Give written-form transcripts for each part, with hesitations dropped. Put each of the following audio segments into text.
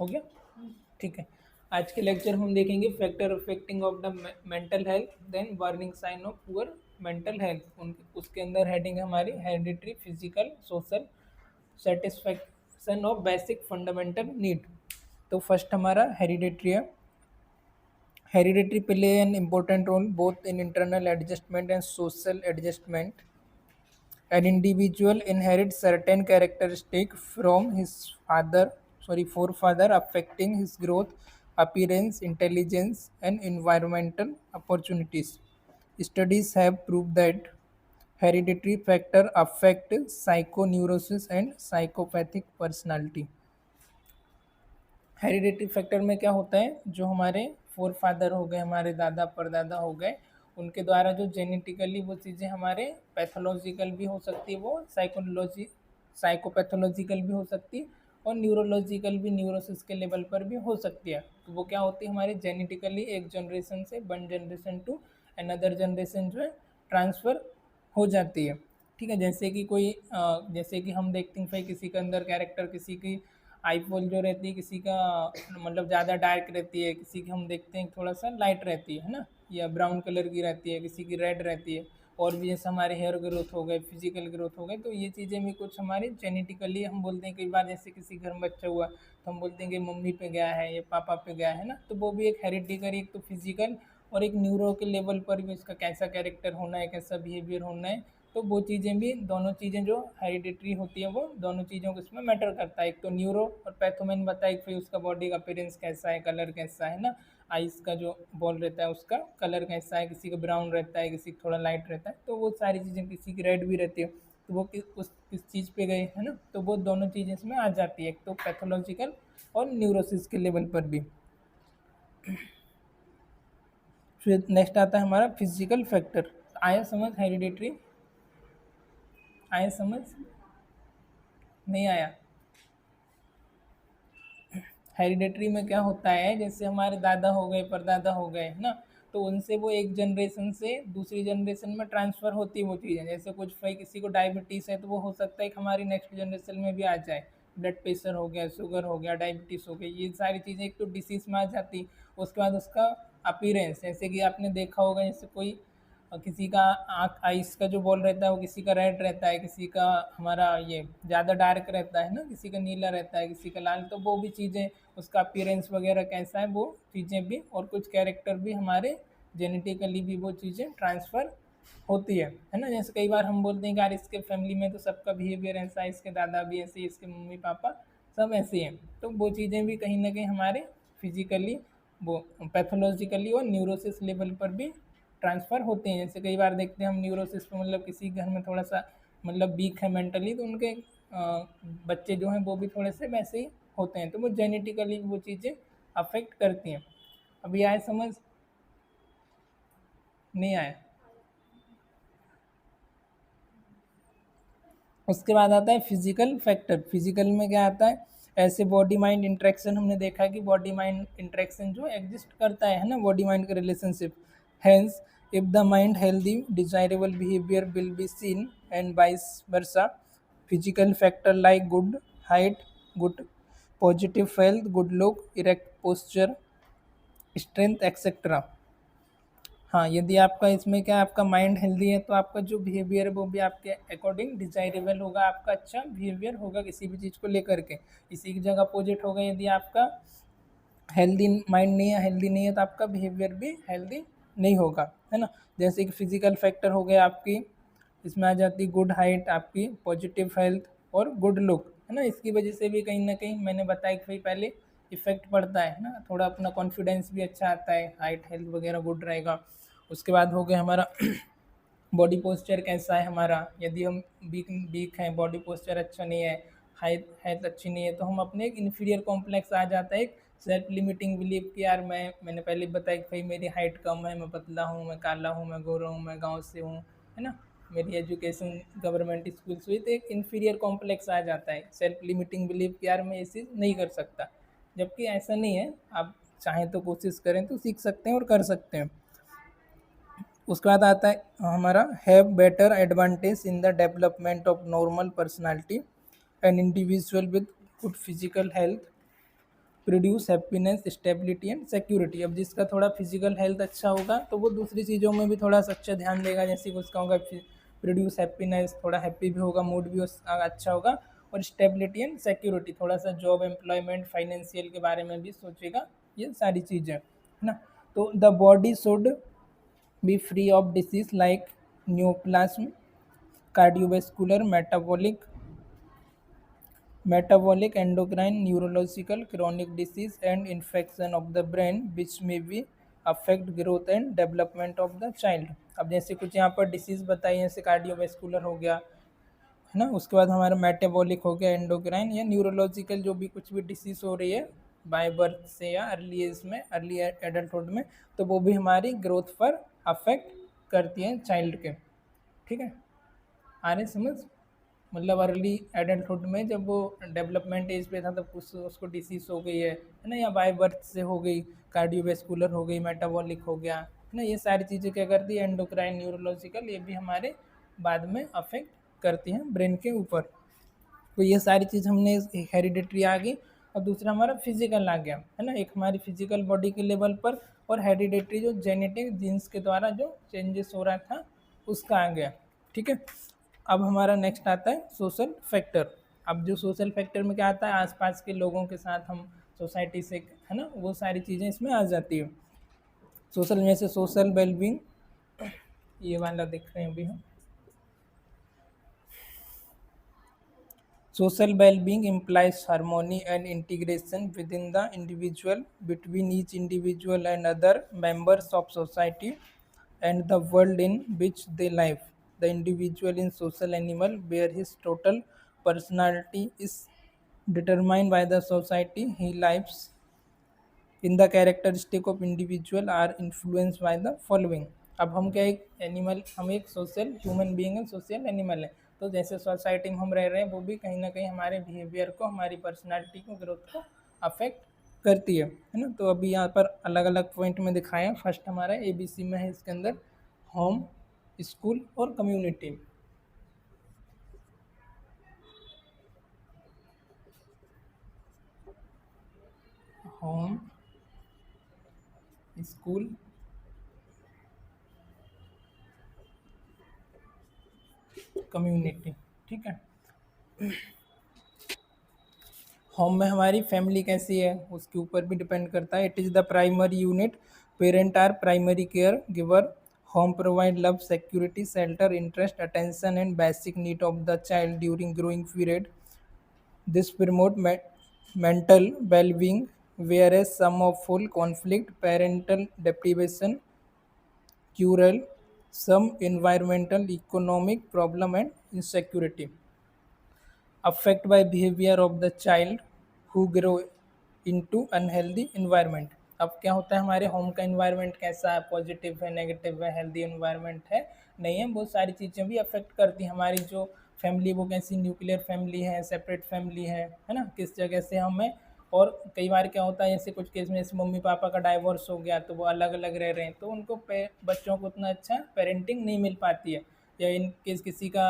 हो गया? ठीक है। आज के लेक्चर हम देखेंगे factor affecting of the mental health, then warning sign of poor mental health. उसके अंदर हेडिंग है हमारी hereditary, physical, social, satisfaction of basic fundamental need. तो फर्स्ट हमारा हेरिडिटरी है। Hereditary play an important role both in internal adjustment and social adjustment. An individual inherits certain characteristics from his forefather, affecting his growth, appearance, intelligence, and environmental opportunities. Studies have proved that hereditary factors affect psychoneurosis and psychopathic personality. Hereditary factor में क्या होता है, जो हमारे four father हो गए, हमारे दादा परदादा हो गए, उनके द्वारा जो जेनेटिकली वो चीज़ें हमारे पैथोलॉजिकल भी हो सकती है, वो साइकोपैथोलॉजिकल भी हो सकती है, और न्यूरोलॉजिकल भी, न्यूरोसिस के लेवल पर भी हो सकती है। तो वो क्या होती है, हमारे जेनेटिकली एक जनरेशन से one generation to another generation जो है ट्रांसफ़र हो जाती है। ठीक है, जैसे कि हम देखते हैं भाई किसी के अंदर कैरेक्टर, किसी की आईफॉल जो रहती है, किसी का मतलब ज़्यादा डार्क रहती है, किसी की हम देखते हैं थोड़ा सा लाइट रहती है ना, या ब्राउन कलर की रहती है, किसी की रेड रहती है। और भी जैसे हमारे हेयर ग्रोथ हो गए, फिजिकल ग्रोथ हो गए, तो ये चीज़ें भी कुछ हमारे जेनेटिकली हम बोलते हैं। कई बार जैसे किसी घर में बच्चा हुआ तो हम बोलते हैं कि मम्मी पे गया है या पापा पे गया है ना, तो वो भी एक हेरिडिटरी, एक तो फिजिकल और एक न्यूरो के लेवल पर भी उसका कैसा कैरेक्टर होना है, कैसा बिहेवियर होना है। तो वो चीज़ें भी, दोनों चीज़ें जो हेरिडिटरी होती है, वो दोनों चीज़ों को इसमें मैटर करता है। एक तो न्यूरो और पैथो मैंने बताया कि फिर उसका बॉडी का अपीयरेंस कैसा है, कलर कैसा है ना, आइस का जो बॉल रहता है उसका कलर कैसा है, किसी का ब्राउन रहता है, किसी का थोड़ा लाइट रहता है, तो वो सारी चीज़ें, किसी की रेड भी रहती है, तो वो किस चीज़ पे गए है ना, तो वो दोनों चीज़ें इसमें आ जाती है, एक तो पैथोलॉजिकल और न्यूरोसिस के लेवल पर भी। फिर नेक्स्ट आता है हमारा फिजिकल फैक्टर। आया समझ हेरिडिटरी? आया समझ? नहीं आया? हेरिडिटरी में क्या होता है, जैसे हमारे दादा हो गए, परदादा हो गए ना, तो उनसे वो एक जनरेशन से दूसरी जनरेशन में ट्रांसफ़र होती है वो चीज़ें। जैसे कुछ भाई किसी को डायबिटीज़ है, तो वो हो सकता है कि हमारी नेक्स्ट जनरेशन में भी आ जाए। ब्लड प्रेशर हो गया, शुगर हो गया, डायबिटीज़ हो गई, ये सारी चीज़ें एक तो डिसीज़ में आ जाती। उसके बाद उसका अपीयरेंस, जैसे कि आपने देखा होगा, जैसे कोई किसी का आँख आइस का जो बॉल रहता है वो किसी का रेड रहता है, किसी का हमारा ये ज़्यादा डार्क रहता है ना, किसी का नीला रहता है, किसी का लाल, तो वो भी चीज़ें, उसका अपीयरेंस वगैरह कैसा है, वो चीज़ें भी, और कुछ कैरेक्टर भी हमारे जेनेटिकली भी वो चीज़ें ट्रांसफ़र होती है ना। जैसे कई बार हम बोलते हैं कि यार इसके फैमिली में तो सबका बिहेवियर ऐसा है, इसके दादा भी ऐसे ही, इसके मम्मी पापा सब ऐसे हैं, तो वो चीज़ें भी कहीं ना कहीं हमारे फिजिकली, वो पैथोलॉजिकली और न्यूरोसिस लेवल पर भी ट्रांसफ़र होते हैं। जैसे कई बार देखते हैं हम न्यूरोसिस पे, मतलब किसी घर में थोड़ा सा मतलब वीक है मेंटली, तो उनके बच्चे जो हैं वो भी थोड़े से वैसे ही होते हैं, तो वो जेनेटिकली वो चीज़ें अफेक्ट करती हैं। अभी आए समझ? नहीं आया? उसके बाद आता है फिजिकल फैक्टर। फिजिकल में क्या आता है, ऐसे बॉडी माइंड इंटरेक्शन, हमने देखा कि बॉडी माइंड इंटरेक्शन जो एग्जिस्ट करता है ना, बॉडी माइंड का relationship. Hence if the mind healthy, desirable behaviour will be seen and vice versa. Physical factor like good height, good positive health, good look, erect posture, strength etcetera. हाँ, यदि आपका इसमें क्या, आपका माइंड हेल्दी है, तो आपका जो बिहेवियर है वो भी आपके अकॉर्डिंग डिजायरेबल होगा, आपका अच्छा बिहेवियर होगा किसी भी चीज़ को लेकर के। इसी की जगह अपोजिट होगा, यदि आपका हेल्दी माइंड नहीं है, हेल्दी नहीं है, तो आपका बिहेवियर भी हेल्दी नहीं होगा, है ना। जैसे कि फिजिकल फैक्टर हो गए आपकी, इसमें आ जाती गुड हाइट, आपकी पॉजिटिव हेल्थ और गुड लुक, है ना। इसकी वजह से भी कहीं ना कहीं मैंने बताया कि भाई पहले इफेक्ट पड़ता है ना, थोड़ा अपना कॉन्फिडेंस भी अच्छा आता है, हाइट हेल्थ वगैरह गुड रहेगा। उसके बाद हो गया हमारा बॉडी पोस्चर कैसा है हमारा, यदि हम वीक हैं, बॉडी पोस्चर अच्छा नहीं है, हाइट हेल्थ अच्छी नहीं है, तो हम अपने एक इन्फीरियर कॉम्प्लेक्स आ जाता है, एक सेल्फ लिमिटिंग बिलीव कि यार मैंने पहले बताया कि भाई मेरी हाइट कम है, मैं पतला हूँ, मैं काला हूँ, मैं गोरा हूँ, मैं गाँव से हूँ, है ना, मेरी एजुकेशन गवर्नमेंट स्कूल से हुई, तो एक इन्फीरियर कॉम्प्लेक्स आ जाता है, सेल्फ लिमिटिंग बिलीव कि यार मैं ये चीज़ नहीं कर सकता। जबकि ऐसा नहीं है, आप चाहें तो कोशिश करें तो सीख सकते हैं और कर सकते हैं। उसके बाद आता है हमारा have better advantage in the development of normal personality and individual with good physical health produce happiness, stability and security. अब जिसका थोड़ा फिजिकल हेल्थ अच्छा होगा तो वो दूसरी चीज़ों में भी थोड़ा सा अच्छा ध्यान देगा, जैसे कि उसका होगा प्रोड्यूस हैप्पीनेस, थोड़ा हैप्पी भी होगा, मूड भी उसका अच्छा होगा, और स्टेबिलिटी एंड सिक्योरिटी, थोड़ा सा जॉब, एम्प्लॉयमेंट, फाइनेंशियल के बारे में भी सोचेगा, ये सारी चीज़ें है ना। तो the body should be free of disease like neoplasm, cardiovascular, metabolic, endocrine, neurological, chronic disease and infection of the brain which may be affect growth and development of the child। अब जैसे कुछ यहाँ पर डिसीज़ बताई, जैसे cardiovascular हो गया है ना, उसके बाद हमारा मेटाबॉलिक हो गया, एंडोक्राइन या न्यूरोलॉजिकल, जो भी कुछ भी डिसीज़ हो रही है बाय बर्थ से या अर्ली एज में, अर्ली एडल्टहुड में, तो वो भी हमारी ग्रोथ पर अफेक्ट करती है चाइल्ड के। ठीक है, आ रहे समझ? मतलब अर्ली एडल्टहुड में जब वो डेवलपमेंट एज पे था तब कुछ उसको डिसीज हो गई है ना, या बाय बर्थ से हो गई, कार्डियोवैस्कुलर हो गई, मेटाबॉलिक हो गया है ना, ये सारी चीज़ें क्या करती है, एंडोक्राइन, न्यूरोलॉजिकल, ये भी हमारे बाद में अफेक्ट करती हैं ब्रेन के ऊपर। तो ये सारी चीज़ हमने, हेरिडिटरी आ गई, और दूसरा हमारा फिजिकल आ गया है ना, एक हमारी फिजिकल बॉडी के लेवल पर, और हेरिडिटरी जो जेनेटिक जीन्स के द्वारा जो चेंजेस हो रहा था उसका आ गया। ठीक है, अब हमारा नेक्स्ट आता है सोशल फैक्टर। अब जो सोशल फैक्टर में क्या आता है, आसपास के लोगों के साथ हम, सोसाइटी से, है ना, वो सारी चीज़ें इसमें आ जाती है। सोशल में से सोशल वेलबींग, ये वाला देख रहे हैं अभी हम। Social well-being implies harmony and integration within the individual, between each individual and other members of society, and the world in which they live. The individual is social animal where his total personality is determined by the society he lives in the characteristic of individual are influence by the following. अब हम क्या, एक animal, हम एक social human being है, social animal है, तो जैसे सोसाइटी में हम रह रहे हैं वो भी कहीं ना कहीं हमारे बिहेवियर को, हमारी पर्सनालिटी को, ग्रोथ को अफेक्ट करती है ना। तो अभी यहाँ पर अलग अलग पॉइंट में दिखाया, फर्स्ट हमारा ABC में है, इसके अंदर होम, स्कूल और कम्युनिटी। Home, school, community. ठीक है, होम में हमारी फैमिली कैसी है उसके ऊपर भी डिपेंड करता है। It is the primary unit, parent or primary care giver, home provide love, security, shelter, interest, attention and basic need of the child during growing period. This promote mental wellbeing whereas some of full conflict, parental deprivation, curel some environmental, economic problem and insecurity, affect by behavior of the child who grow into unhealthy environment। अब क्या होता है, हमारे home का environment कैसा है, positive है, negative है, हेल्दी इन्वायरमेंट है, नहीं है, बहुत सारी चीज़ें भी अफेक्ट करती हैं। हमारी जो फैमिली वो कैसी, न्यूक्लियर फैमिली है, सेपरेट फैमिली है ना, किस जगह से हम हैं। और कई बार क्या होता है, जैसे कुछ केस में जैसे मम्मी पापा का डाइवोर्स हो गया तो वो अलग अलग रह रहे हैं, तो उनको बच्चों को उतना अच्छा पेरेंटिंग नहीं मिल पाती है। या इन केस किसी का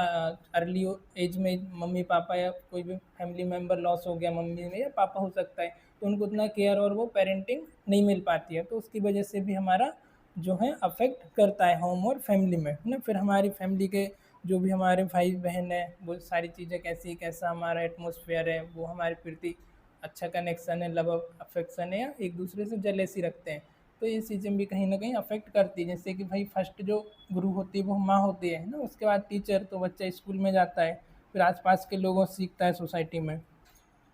अर्ली एज में मम्मी पापा या कोई भी फैमिली मेम्बर लॉस हो गया, मम्मी में या पापा हो सकता है, तो उनको उतना केयर और वो पेरेंटिंग नहीं मिल पाती है, तो उसकी वजह से भी हमारा जो है अफेक्ट करता है होम और फैमिली में, है ना। फिर हमारी फैमिली के जो भी हमारे भाई बहन है, वो सारी चीज़ें कैसी, कैसा हमारा एटमोसफेयर है, वो हमारे प्रति अच्छा कनेक्शन है, लव अफेक्शन है, या एक दूसरे से जेलेसी रखते हैं, तो ये चीज़ें भी कहीं ना कहीं अफेक्ट करती है। जैसे कि भाई फर्स्ट जो गुरु होती है वो माँ होती है ना, उसके बाद टीचर, तो बच्चा स्कूल में जाता है, फिर आसपास के लोगों से सीखता है सोसाइटी में,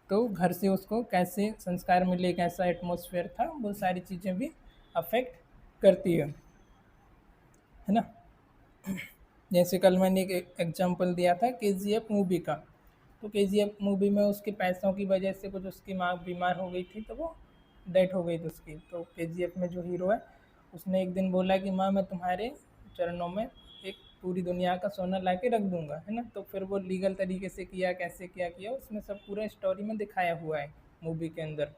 तो घर से उसको कैसे संस्कार मिले, कैसा एटमॉस्फेयर था, वो सारी चीज़ें भी अफेक्ट करती है ना। जैसे कल मैंने एक एग्जांपल दिया था KGF मूवी का, तो KGF मूवी में उसके पैसों की वजह से कुछ उसकी माँ बीमार हो गई थी, तो वो डेथ हो गई थी उसकी। तो KGF में जो हीरो है उसने एक दिन बोला कि माँ मैं तुम्हारे चरणों में एक पूरी दुनिया का सोना ला के रख दूँगा, है ना। तो फिर वो लीगल तरीके से किया, कैसे क्या किया, उसमें सब पूरा स्टोरी में दिखाया हुआ है मूवी के अंदर।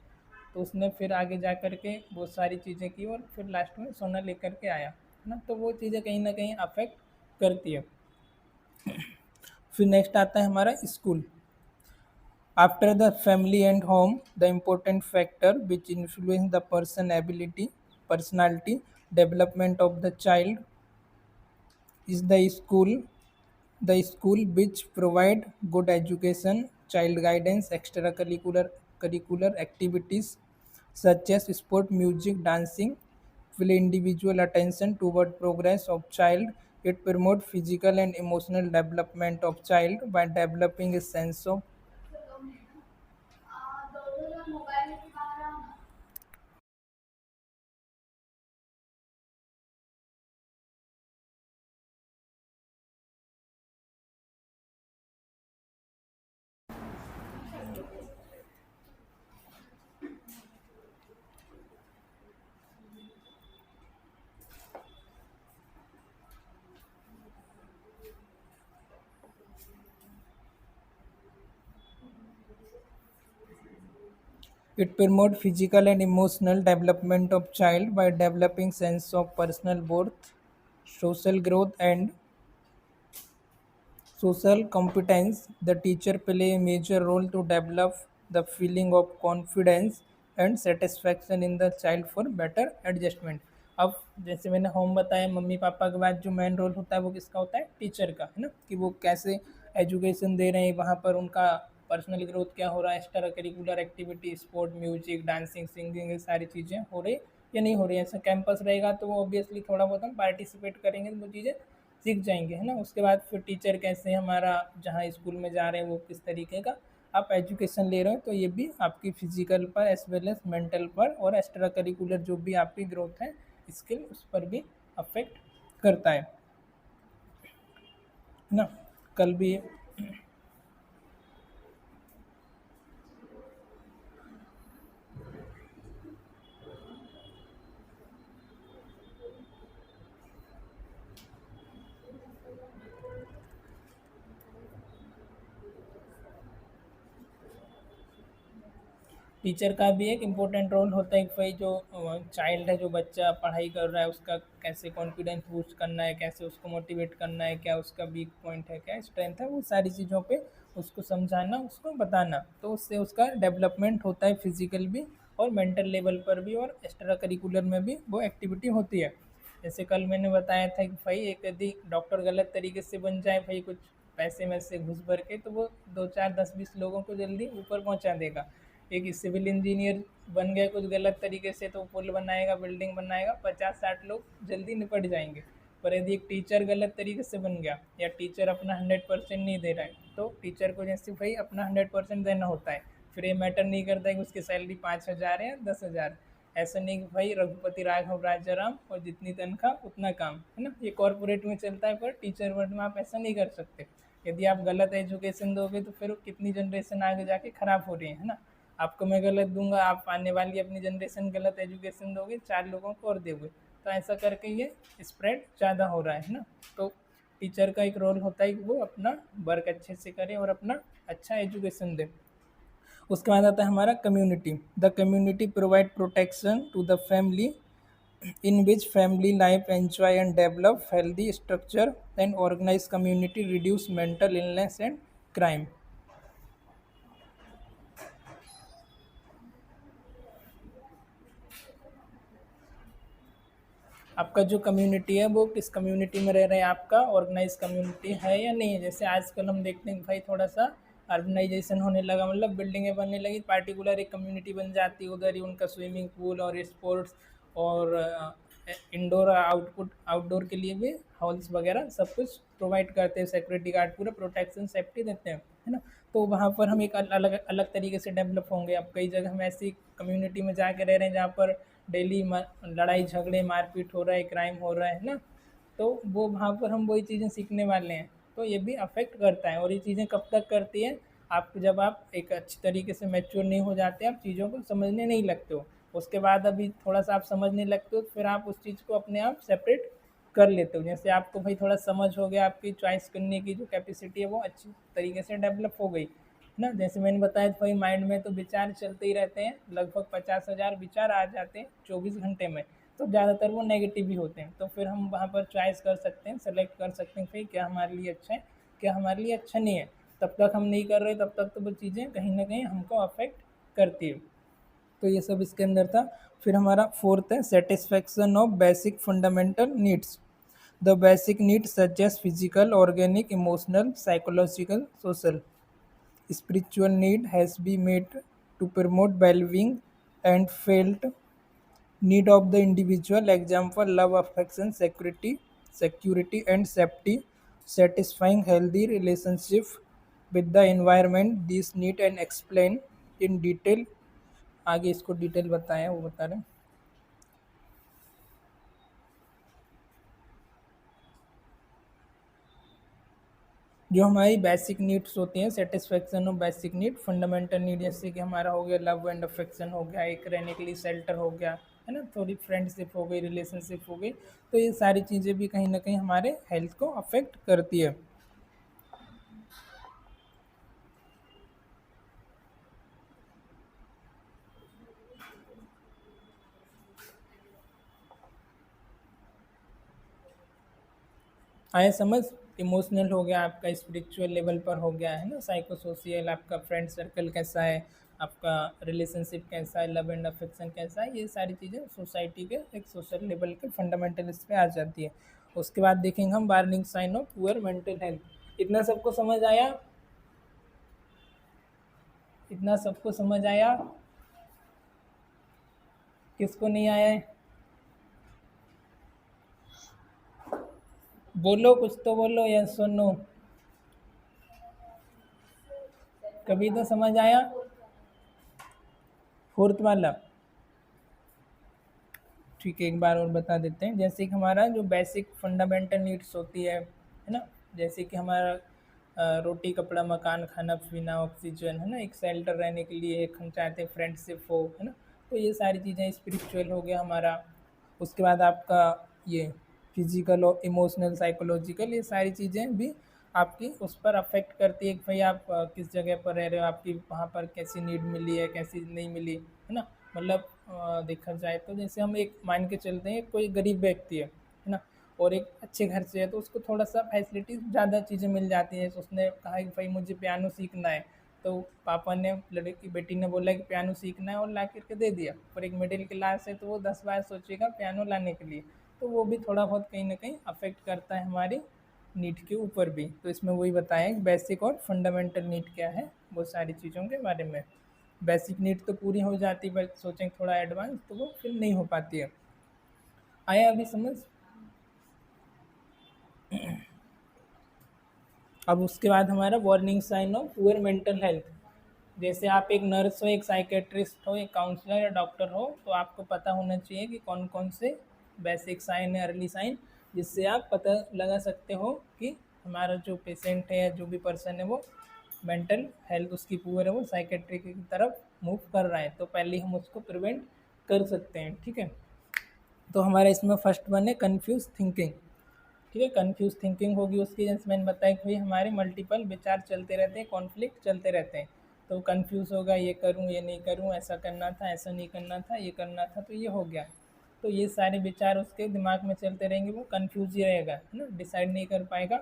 तो उसने फिर आगे जा कर के बहुत सारी चीज़ें की और फिर लास्ट में सोना लेकर के आया, है ना। तो वो चीज़ें कहीं ना कहीं अफेक्ट करती है। फिर नेक्स्ट आता है हमारा school. After the family and home, the important factor which influence the personality development of the child is the school which provide good education, child guidance, curricular activities such as sport, music, dancing, will individual attention toward progress of child. It promote physical and emotional development of child by developing a sense of it promote physical and emotional development of child by developing sense of personal worth, social growth and social competence. The teacher play a major role to develop the feeling of confidence and satisfaction in the child for better adjustment. अब जैसे मैंने home बताया, mummy papa के बाद जो main role होता है वो किसका होता है? टीचर का, है ना, कि वो कैसे एजुकेशन दे रहे हैं, वहाँ पर उनका पर्सनल ग्रोथ क्या हो रहा है, extra curricular activity, sport, music, dancing, singing, ये सारी चीज़ें हो रही या नहीं हो रही है। ऐसा कैंपस रहेगा तो वो ऑब्वियसली थोड़ा बहुत हम पार्टिसिपेट करेंगे तो वो चीज़ें सीख जाएंगे, है ना। उसके बाद फिर टीचर कैसे हमारा जहाँ स्कूल में जा रहे हैं वो किस तरीके का आप एजुकेशन ले रहे हो, तो ये भी आपकी फिजिकल पर एज वेल एज मेंटल पर और एक्स्ट्रा करिकुलर जो भी आपकी ग्रोथ है स्किल उस पर भी अफेक्ट करता है ना। कल भी टीचर का भी एक इम्पोर्टेंट रोल होता है कि भाई जो चाइल्ड है, जो बच्चा पढ़ाई कर रहा है, उसका कैसे कॉन्फिडेंस बूस्ट करना है, कैसे उसको मोटिवेट करना है, क्या उसका वीक पॉइंट है, क्या स्ट्रेंथ है, वो सारी चीज़ों पे उसको समझाना, उसको बताना, तो उससे उसका डेवलपमेंट होता है फिजिकल भी और मेंटल लेवल पर भी और एक्स्ट्रा करिकुलर में भी वो एक्टिविटी होती है। जैसे कल मैंने बताया था कि भाई एक यदि डॉक्टर गलत तरीके से बन जाए, भाई कुछ पैसे में से घुस भर के, तो वो 2 4 10 20 लोगों को जल्दी ऊपर पहुंचा देगा। एक सिविल इंजीनियर बन गया कुछ गलत तरीके से, तो पुल बनाएगा, बिल्डिंग बनाएगा, 50 60 लोग जल्दी निपट जाएंगे। पर यदि एक टीचर गलत तरीके से बन गया या टीचर अपना 100% नहीं दे रहा है, तो टीचर को जैसे भाई अपना 100% देना होता है। फिर ये मैटर नहीं करता है कि उसकी सैलरी 5,000 है या 10,000। ऐसा नहीं कि भाई रघुपति राघव राजा राम और जितनी तनख्वाह उतना काम, है ना। ये कॉर्पोरेट में चलता है, पर टीचर वर्ड में आप ऐसा नहीं कर सकते। यदि आप गलत एजुकेशन दोगे तो फिर कितनी जनरेशन आगे जाके ख़राब हो रही है ना। आपको मैं गलत दूंगा, आप आने वाली अपनी जनरेशन गलत एजुकेशन दोगे, 4 लोगों को और दोगे, तो ऐसा करके ये स्प्रेड ज़्यादा हो रहा है ना। तो टीचर का एक रोल होता है कि वो अपना वर्क अच्छे से करे और अपना अच्छा एजुकेशन दे। उसके बाद आता है हमारा community. The community provide protection to the family in which family life enjoy and develop healthy structure and organized community reduce mental illness and crime। आपका जो कम्युनिटी है वो किस कम्युनिटी में रह रहे हैं, आपका ऑर्गेनाइज कम्युनिटी है या नहीं है। जैसे आजकल हम देखते हैं भाई थोड़ा सा अर्बनाइजेशन होने लगा, मतलब बिल्डिंगें बनने लगी, पार्टिकुलर एक कम्युनिटी बन जाती है, उधर ही उनका स्विमिंग पूल और स्पोर्ट्स और इंडोर आउटडोर के लिए भी हॉल्स वगैरह सब कुछ प्रोवाइड करते हैं, सिक्योरिटी गार्ड पूरा प्रोटेक्शन सेफ्टी देते हैं, है ना। तो वहाँ पर हम एक अलग अलग तरीके से डेवलप होंगे। अब कई जगह हम ऐसी कम्युनिटी में जाके रह रहे हैं जहाँ पर डेली लड़ाई झगड़े मारपीट हो रहा है, क्राइम हो रहा है ना। तो वो वहाँ पर हम वही चीज़ें सीखने वाले हैं, तो ये भी अफेक्ट करता है। और ये चीज़ें कब तक करती है, आप जब आप एक अच्छी तरीके से मैच्योर नहीं हो जाते, आप चीज़ों को समझने नहीं लगते हो। उसके बाद अभी थोड़ा सा आप समझने लगते हो, तो फिर आप उस चीज़ को अपने आप सेपरेट कर लेते हो। जैसे आपको भाई थोड़ा समझ हो गया, आपकी चॉइस करने की जो कैपेसिटी है वो अच्छी तरीके से डेवलप हो गई ना। जैसे मैंने बताया था भाई माइंड में तो विचार चलते ही रहते हैं, लगभग 50,000 विचार आ जाते हैं 24 घंटे में, तो ज़्यादातर वो नेगेटिव ही होते हैं। तो फिर हम वहाँ पर चॉइस कर सकते हैं, सेलेक्ट कर सकते हैं भाई क्या हमारे लिए अच्छा है, क्या हमारे लिए अच्छा नहीं है। तब तक हम नहीं कर रहे, तब तक तो वो चीज़ें कहीं ना कहीं हमको अफेक्ट करती है। तो ये सब इसके अंदर था। फिर हमारा फोर्थ है satisfaction of basic fundamental needs. The basic needs such as physical, organic, emotional, psychological, social, spiritual need has been made to promote well-being and felt need of the individual. Example: love, affection, security and safety, satisfying healthy relationship with the environment. These need and explain in detail. आगे इसको detail बताया, वो बता रहे हैं। जो हमारी basic needs होती हैं, satisfaction of basic need, fundamental need, जैसे कि हमारा हो गया लव एंड अफेक्शन हो गया, एक रहने के लिए शेल्टर हो गया, है ना, थोड़ी फ्रेंडशिप हो गई, रिलेशनशिप हो गई। तो ये सारी चीज़ें भी कहीं ना कहीं हमारे हेल्थ को अफेक्ट करती है। आया समझ? इमोशनल हो गया आपका, स्पिरिचुअल लेवल पर हो गया, है ना, साइको सोशियल आपका फ्रेंड सर्कल कैसा है, आपका रिलेशनशिप कैसा है, लव एंड अफेक्शन कैसा है, ये सारी चीज़ें सोसाइटी के एक सोशल लेवल के फंडामेंटल इस पे आ जाती है। उसके बाद देखेंगे हम warning sign of poor mental health. इतना सबको समझ आया? इतना सबको समझ आया? किसको नहीं आया है? बोलो, कुछ तो बोलो, या सुनो। कभी तो समझ आया? फोर्थ वाला ठीक है, एक बार और बता देते हैं। जैसे कि हमारा जो बेसिक फंडामेंटल नीड्स होती है ना, जैसे कि हमारा रोटी कपड़ा मकान खाना पीना ऑक्सीजन, है ना, एक शेल्टर रहने के लिए, एक हम चाहते हैं फ्रेंडशिप हो, है ना। तो ये सारी चीज़ें, स्पिरिचुअल हो गया हमारा। उसके बाद आपका ये फिजिकल और इमोशनल साइकोलॉजिकल, ये सारी चीज़ें भी आपकी उस पर अफेक्ट करती है कि भाई आप किस जगह पर रह रहे हो, आपकी वहाँ पर कैसी नीड मिली है, कैसी नहीं मिली, है ना। मतलब देखा जाए तो जैसे हम एक मान के चलते हैं, कोई गरीब व्यक्ति है ना, और एक अच्छे घर से है, तो उसको थोड़ा सा फैसिलिटी ज़्यादा चीज़ें मिल जाती हैं। तो उसने कहा कि भाई मुझे पियानो सीखना है, तो पापा ने लड़की बेटी ने बोला कि पियानो सीखना है और ला करके दे दिया। पर एक मिडिल क्लास है तो वो 10 बार सोचेगा पियानो लाने के लिए। तो वो भी थोड़ा बहुत कहीं ना कहीं अफेक्ट करता है हमारी नीड के ऊपर भी। तो इसमें वही बताया कि बेसिक और फंडामेंटल नीड क्या है, वो सारी चीज़ों के बारे में। बेसिक नीड तो पूरी हो जाती है, बट सोचें थोड़ा एडवांस तो वो फिर नहीं हो पाती है। आया अभी समझ? अब उसके बाद हमारा warning sign of poor mental health. जैसे आप एक नर्स हो, एक साइकेट्रिस्ट हो, एक काउंसलर या डॉक्टर हो, तो आपको पता होना चाहिए कि कौन कौन से बेसिक साइन है, अर्ली साइन, जिससे आप पता लगा सकते हो कि हमारा जो पेशेंट है या जो भी पर्सन है वो मेंटल हेल्थ उसकी पुअर है, वो साइकेट्री की तरफ मूव कर रहा है, तो पहले हम उसको प्रिवेंट कर सकते हैं। ठीक है, तो हमारा इसमें फर्स्ट वन है कन्फ्यूज थिंकिंग। ठीक है, कन्फ्यूज थिंकिंग होगी उसकी, जैसे मैंने बताया कि भाई हमारे मल्टीपल विचार चलते रहते हैं, कॉन्फ्लिक्ट चलते रहते हैं, तो कन्फ्यूज़ होगा, ये करूँ ये नहीं करूँ, ऐसा करना था ऐसा नहीं करना था, ये करना था तो ये हो गया। तो ये सारे विचार उसके दिमाग में चलते रहेंगे, वो कन्फ्यूज ही रहेगा, है ना, डिसाइड नहीं कर पाएगा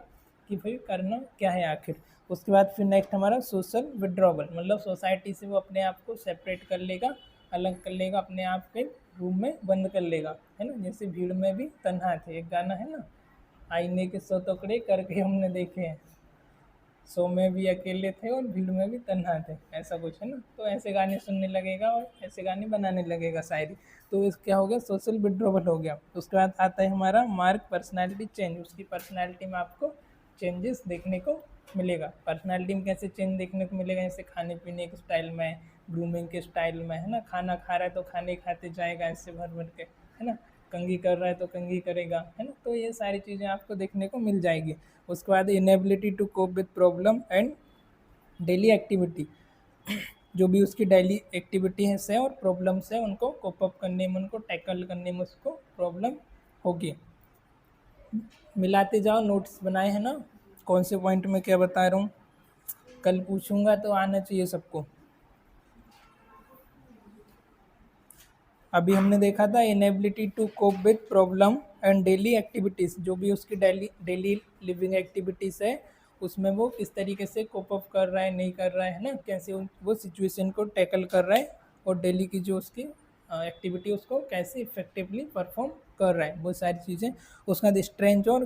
कि भाई करना क्या है आखिर। उसके बाद फिर नेक्स्ट हमारा सोशल विड्रॉवल, मतलब सोसाइटी से वो अपने आप को सेपरेट कर लेगा, अलग कर लेगा, अपने आप के रूम में बंद कर लेगा, है ना। जैसे भीड़ में भी तन्हा थे, एक गाना है ना, आईने के 100 टुकड़े करके हमने देखे हैं, 100 में भी अकेले थे और भीड़ में भी तन्हा थे, ऐसा कुछ है ना। तो ऐसे गाने सुनने लगेगा और ऐसे गाने बनाने लगेगा शायरी। तो इस क्या हो गया, सोशल विड्रॉवल हो गया। उसके बाद आता है हमारा मार्क पर्सनैलिटी चेंज। उसकी पर्सनैलिटी में आपको चेंजेस देखने को मिलेगा। पर्सनैलिटी में कैसे चेंज देखने को मिलेगा, जैसे खाने पीने के स्टाइल में, ग्रूमिंग के स्टाइल में, है ना, खाना खा रहा है तो खाने खाते जाएगा ऐसे भर भर के, है ना, कंघी कर रहा है तो कंघी करेगा, है ना। तो ये सारी चीज़ें आपको देखने को मिल जाएगी। उसके बाद inability to cope with problem and daily activity, जो भी उसकी डेली एक्टिविटी है और प्रॉब्लम्स है, उनको कोप अप करने में, उनको टैकल करने में उसको प्रॉब्लम होगी। मिलाते जाओ, नोट्स बनाए हैं ना, कौन से पॉइंट में क्या बता रहा हूँ, कल पूछूंगा तो आना चाहिए सबको। अभी हमने देखा था inability to cope with problem and daily activities, जो भी उसकी डेली डेली लिविंग एक्टिविटीज़ है उसमें वो किस तरीके से कोप अप कर रहा है, नहीं कर रहा है ना, कैसे वो सिचुएशन को टैकल कर रहा है और डेली की जो उसकी एक्टिविटी उसको कैसे इफेक्टिवली परफॉर्म कर रहा है, वो सारी चीज़ें। उसके बाद स्ट्रेंज और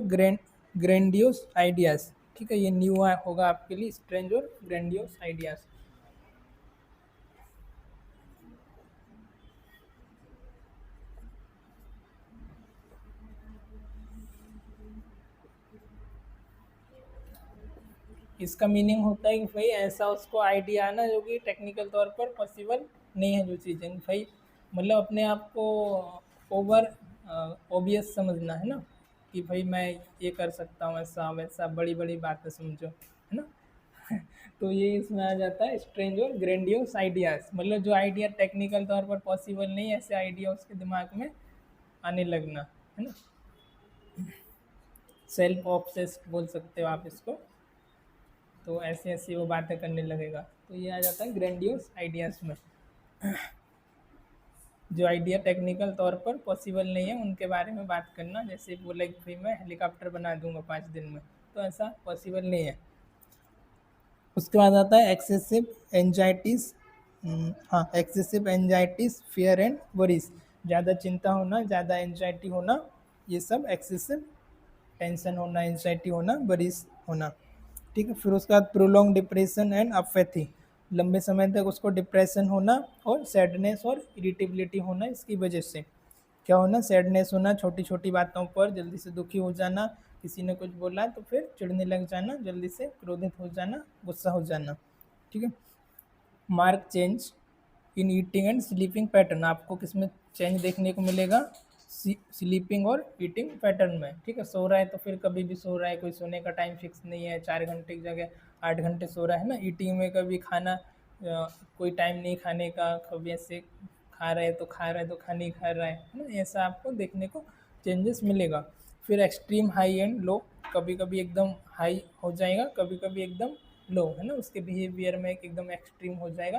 ग्रैंडियोस आइडियाज़, ठीक है, ये न्यू होगा आपके लिए, स्ट्रेंज और ग्रैंडियोस आइडियाज़। इसका मीनिंग होता है कि भाई ऐसा उसको आइडिया आना जो कि टेक्निकल तौर पर पॉसिबल नहीं है, जो चीज़ें भाई मतलब अपने आप को ओवर ओबियस समझना है ना, कि भाई मैं ये कर सकता हूँ, ऐसा वैसा बड़ी बड़ी बातें समझो, है ना। तो ये इसमें आ जाता है स्ट्रेंज और ग्रेंडियोस आइडियाज़, मतलब जो आइडिया टेक्निकल तौर पर पॉसिबल नहीं है, ऐसे आइडिया उसके दिमाग में आने लगना, है ना। सेल्फ ऑब्सेस्ड बोल सकते हो आप इसको। तो ऐसे ऐसी वो बातें करने लगेगा, तो ये आ जाता है ग्रैंडियोस आइडियाज़ में। जो आइडिया टेक्निकल तौर पर पॉसिबल नहीं है उनके बारे में बात करना, जैसे बोला कि भाई मैं हेलीकॉप्टर बना दूंगा 5 दिन में, तो ऐसा पॉसिबल नहीं है। उसके बाद आता है एक्सेसिव एंजाइटीज़। हाँ, excessive anxieties, fear and worries, ज़्यादा चिंता होना, ज़्यादा एंजाइटी होना, ये सब एक्सेसिव टेंशन होना, एंजाइटी होना, वरीज होना, ठीक है। फिर उसके बाद प्रोलॉन्ग डिप्रेशन एंड अपैथी, लंबे समय तक उसको डिप्रेशन होना और सैडनेस और इरिटेबिलिटी होना, इसकी वजह से क्या होना, सैडनेस होना, छोटी छोटी बातों पर जल्दी से दुखी हो जाना, किसी ने कुछ बोला तो फिर चिढ़ने लग जाना, जल्दी से क्रोधित हो जाना, गुस्सा हो जाना, ठीक है। Mark change in eating and sleeping pattern, आपको किसमें चेंज देखने को मिलेगा, स्लीपिंग और ईटिंग पैटर्न में, ठीक है। सो रहा है तो फिर कभी भी सो रहा है, कोई सोने का टाइम फिक्स नहीं है, 4 घंटे की जगह 8 घंटे सो रहा है ना। ईटिंग में कभी खाना कोई टाइम नहीं खाने का, कभी ऐसे खा रहा है तो खा रहा है तो खा नहीं खा रहा है ना, ऐसा आपको देखने को चेंजेस मिलेगा। फिर एक्सट्रीम हाई एंड लो, कभी कभी एकदम हाई हो जाएगा, कभी कभी एकदम लो, है ना, उसके बिहेवियर में एकदम एक्सट्रीम हो जाएगा,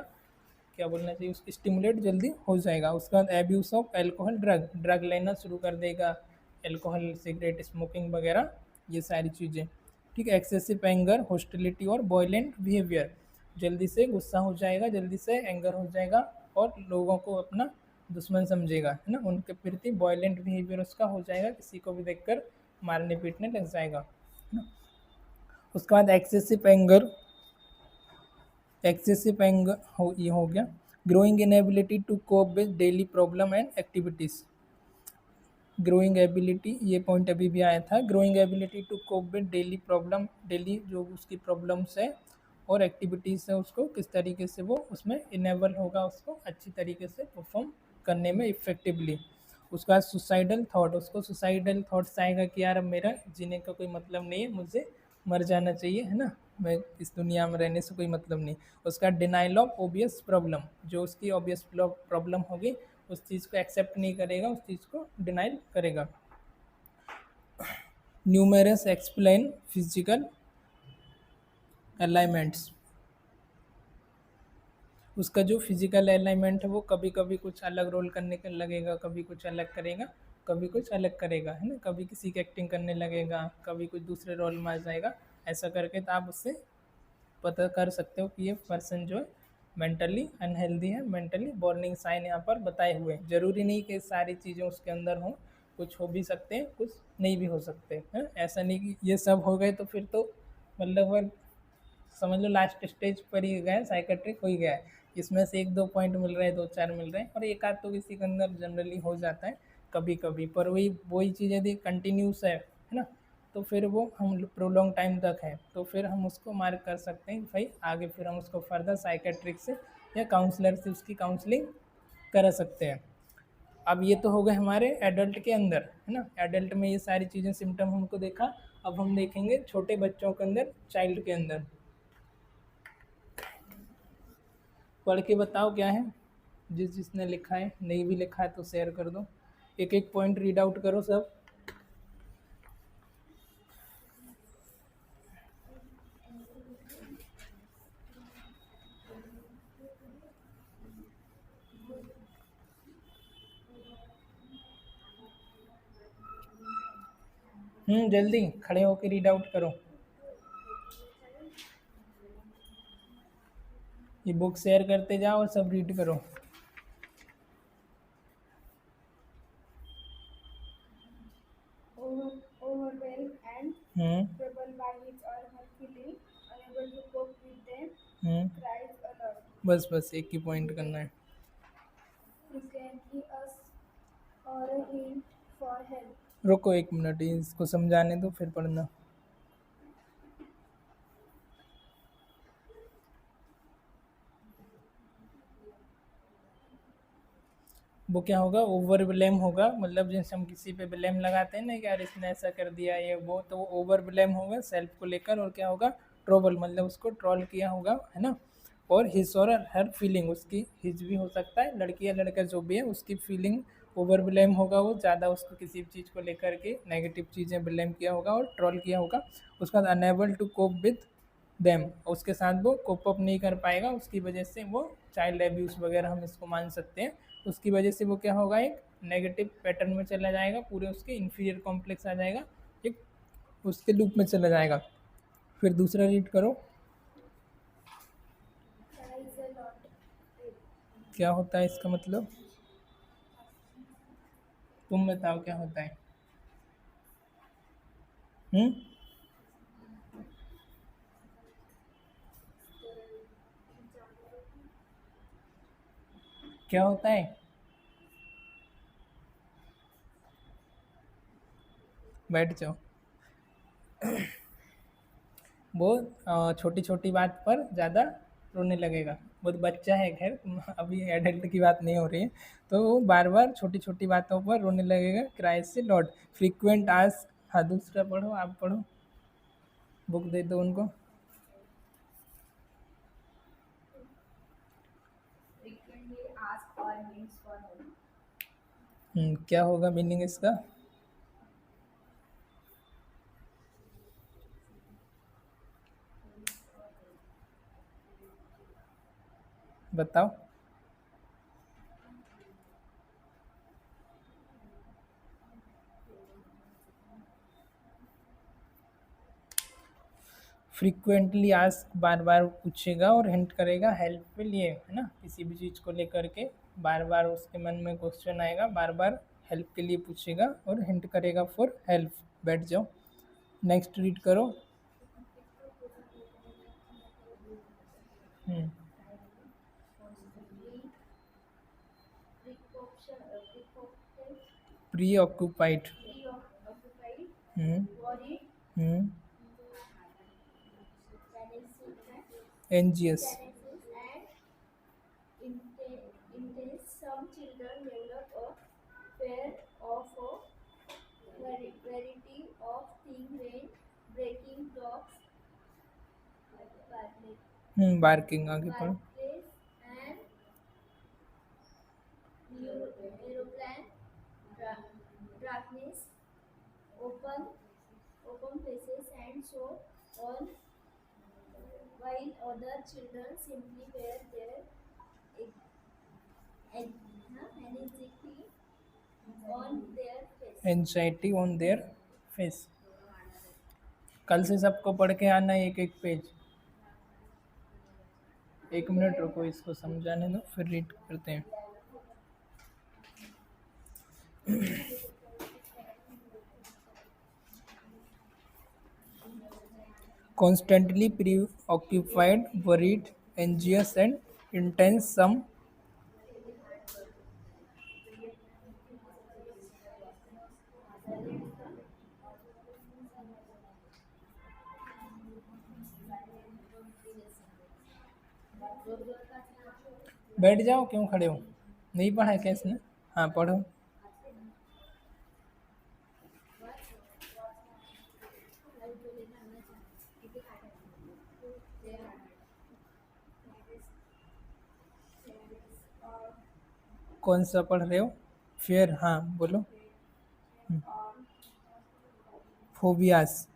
क्या बोलना चाहिए, उसकी स्टिमुलेट जल्दी हो जाएगा। उसके बाद abuse of alcohol, drug drug लेना शुरू कर देगा, एल्कोहल, सिगरेट, स्मोकिंग वगैरह, ये सारी चीज़ें, ठीक है। एक्सेसिव एंगर, हॉस्टिलिटी और वॉयलेंट बिहेवियर, जल्दी से गुस्सा हो जाएगा, जल्दी से एंगर हो जाएगा और लोगों को अपना दुश्मन समझेगा, है ना, उनके प्रति वॉयलेंट बिहेवियर उसका हो जाएगा, किसी को भी देखकर मारने पीटने लग जाएगा, है ना। उसके बाद एक्सेसिव एंगर हो, ये हो गया। Growing inability to cope with daily problem and activities, growing ability, ये पॉइंट अभी भी आया था, growing ability to cope with daily problem, daily जो उसकी प्रॉब्लम्स है और एक्टिविटीज़ है, उसको किस तरीके से वो उसमें इनेबल होगा, उसको अच्छी तरीके से परफॉर्म करने में इफ़ेक्टिवली। उसका सुसाइडल थाट, उसको सुसाइडल थाट्स आएगा कि यार अब मेरा जीने का कोई मतलब नहीं है, मुझे मर जाना चाहिए, है ना, मैं इस दुनिया में रहने से कोई मतलब नहीं। उसका डिनाइल ऑफ ओबियस प्रॉब्लम, जो उसकी ऑबियस प्रॉब्लम होगी उस चीज़ को एक्सेप्ट नहीं करेगा, उस चीज़ को डिनाइल करेगा। न्यूमेरस एक्सप्लेन फिजिकल अलाइनमेंट्स, उसका जो फिजिकल अलाइनमेंट है वो कभी कभी कुछ अलग रोल करने के लगेगा, कभी कुछ अलग करेगा, कभी कुछ अलग करेगा, है ना, कभी किसी की एक्टिंग करने लगेगा, कभी कुछ दूसरे रोल में आ जाएगा, ऐसा करके तो आप उससे पता कर सकते हो कि ये पर्सन जो है मेंटली अनहेल्दी है, मेंटली वार्निंग साइन यहाँ पर बताए हुए हैं। ज़रूरी नहीं कि सारी चीज़ें उसके अंदर हों, कुछ हो भी सकते हैं, कुछ नहीं भी हो सकते हैं, ऐसा नहीं कि ये सब हो गए तो फिर तो मतलब वो समझ लो लास्ट स्टेज पर ही गए, साइकेट्रिक हो ही गया है। इसमें से 1-2 पॉइंट मिल रहे हैं, 2-4 मिल रहे हैं, और एक आध तो किसी के अंदर जनरली हो जाता है कभी कभी, पर वही वही चीज़ यदि कंटिन्यूस है ना, तो फिर वो हम प्रोलॉन्ग टाइम तक है, तो फिर हम उसको मार्क कर सकते हैं भाई आगे फिर हम उसको फर्दर साइकेट्रिक से या काउंसलर से उसकी काउंसलिंग करा सकते हैं। अब ये तो हो गए हमारे एडल्ट के अंदर, है ना, एडल्ट में ये सारी चीज़ें सिम्टम हमको देखा। अब हम देखेंगे छोटे बच्चों के अंदर, चाइल्ड के अंदर। पढ़ के बताओ क्या है, जिसने लिखा है, नहीं भी लिखा है तो शेयर कर दो, एक एक पॉइंट रीड आउट करो सब। जल्दी खड़े होकर रीड आउट करो। ये बुक शेयर करते जाओ और सब रीड करो। Overwhelmed and hmm troubled by his or her feeling, unable to cope with them, hmm cries aloud. बस एक ही पॉइंट करना है। Frequently asks or a hint for help. रुको 1 मिनट, इसको समझाने दो फिर पढ़ना। वो क्या होगा, ओवर ब्लेम होगा, मतलब जैसे हम किसी पे ब्लेम लगाते हैं ना कि यार इसने ऐसा कर दिया ये वो, तो वो ओवर ब्लेम होगा सेल्फ को लेकर। और क्या होगा, ट्रोबल, मतलब उसको ट्रोल किया होगा, है ना। और हिज और हर फीलिंग, उसकी हिज भी हो सकता है, लड़की या लड़का जो भी है उसकी फीलिंग ओवर ब्लेम होगा, वो ज़्यादा उसको किसी भी चीज़ को लेकर के नेगेटिव चीज़ें ब्लेम किया होगा और ट्रोल किया होगा। उसके बाद unable to cope with them, उसके साथ वो कोप अप नहीं कर पाएगा, उसकी वजह से वो चाइल्ड एब्यूज़ वगैरह हम इसको मान सकते हैं। उसकी वजह से वो क्या होगा, एक नेगेटिव पैटर्न में चला जाएगा, पूरे उसके इन्फीरियर कॉम्प्लेक्स आ जाएगा, एक उसके लूप में चला जाएगा। फिर दूसरा रीड करो। Cries a lot. क्या होता है इसका मतलब, तुम बताओ क्या होता है। हम्म क्या होता है, बैठ जाओ। वो छोटी छोटी बात पर ज़्यादा रोने लगेगा। वो तो बच्चा है, खैर अभी एडल्ट की बात नहीं हो रही है। तो वो बार बार छोटी छोटी बातों पर रोने लगेगा, क्राइज से लॉट फ्रीक्वेंट आस्क। हाँ दूसरा पढ़ो, आप पढ़ो, बुक दे दो उनको। Frequently asks or hints for help. क्या होगा मीनिंग इसका, बताओ। फ्रीक्वेंटली आस्क, बार बार पूछेगा और हिंट करेगा हेल्प के लिए, है ना, किसी भी चीज़ को लेकर के बार बार उसके मन में क्वेश्चन आएगा, बार बार हेल्प के लिए पूछेगा और हिंट करेगा फॉर हेल्प। बैठ जाओ, नेक्स्ट रीड करो। Hmm preoccupied. Preoccupied, hmm worried, hmm anxious. and intense. Some children develop a fear of a variety of things when breaking dogs, barking, आगे पढ़ो। fireplace, and aeroplane, darkness, open open places, and so on. While other children simply wear their anxiety on their face. Anxiety on their face. कल से सबको पढ़ के आना है एक एक पेज। 1 मिनट रुको, इसको समझाने दो फिर रीड करते हैं। Constantly preoccupied, worried, anxious and intense. Some बैठ जाओ, क्यों खड़े हो, नहीं पढ़ा है क्या इसने। हाँ पढ़ो। कौन सा पढ़ रहे हो, फिर हाँ बोलो। फोबियास।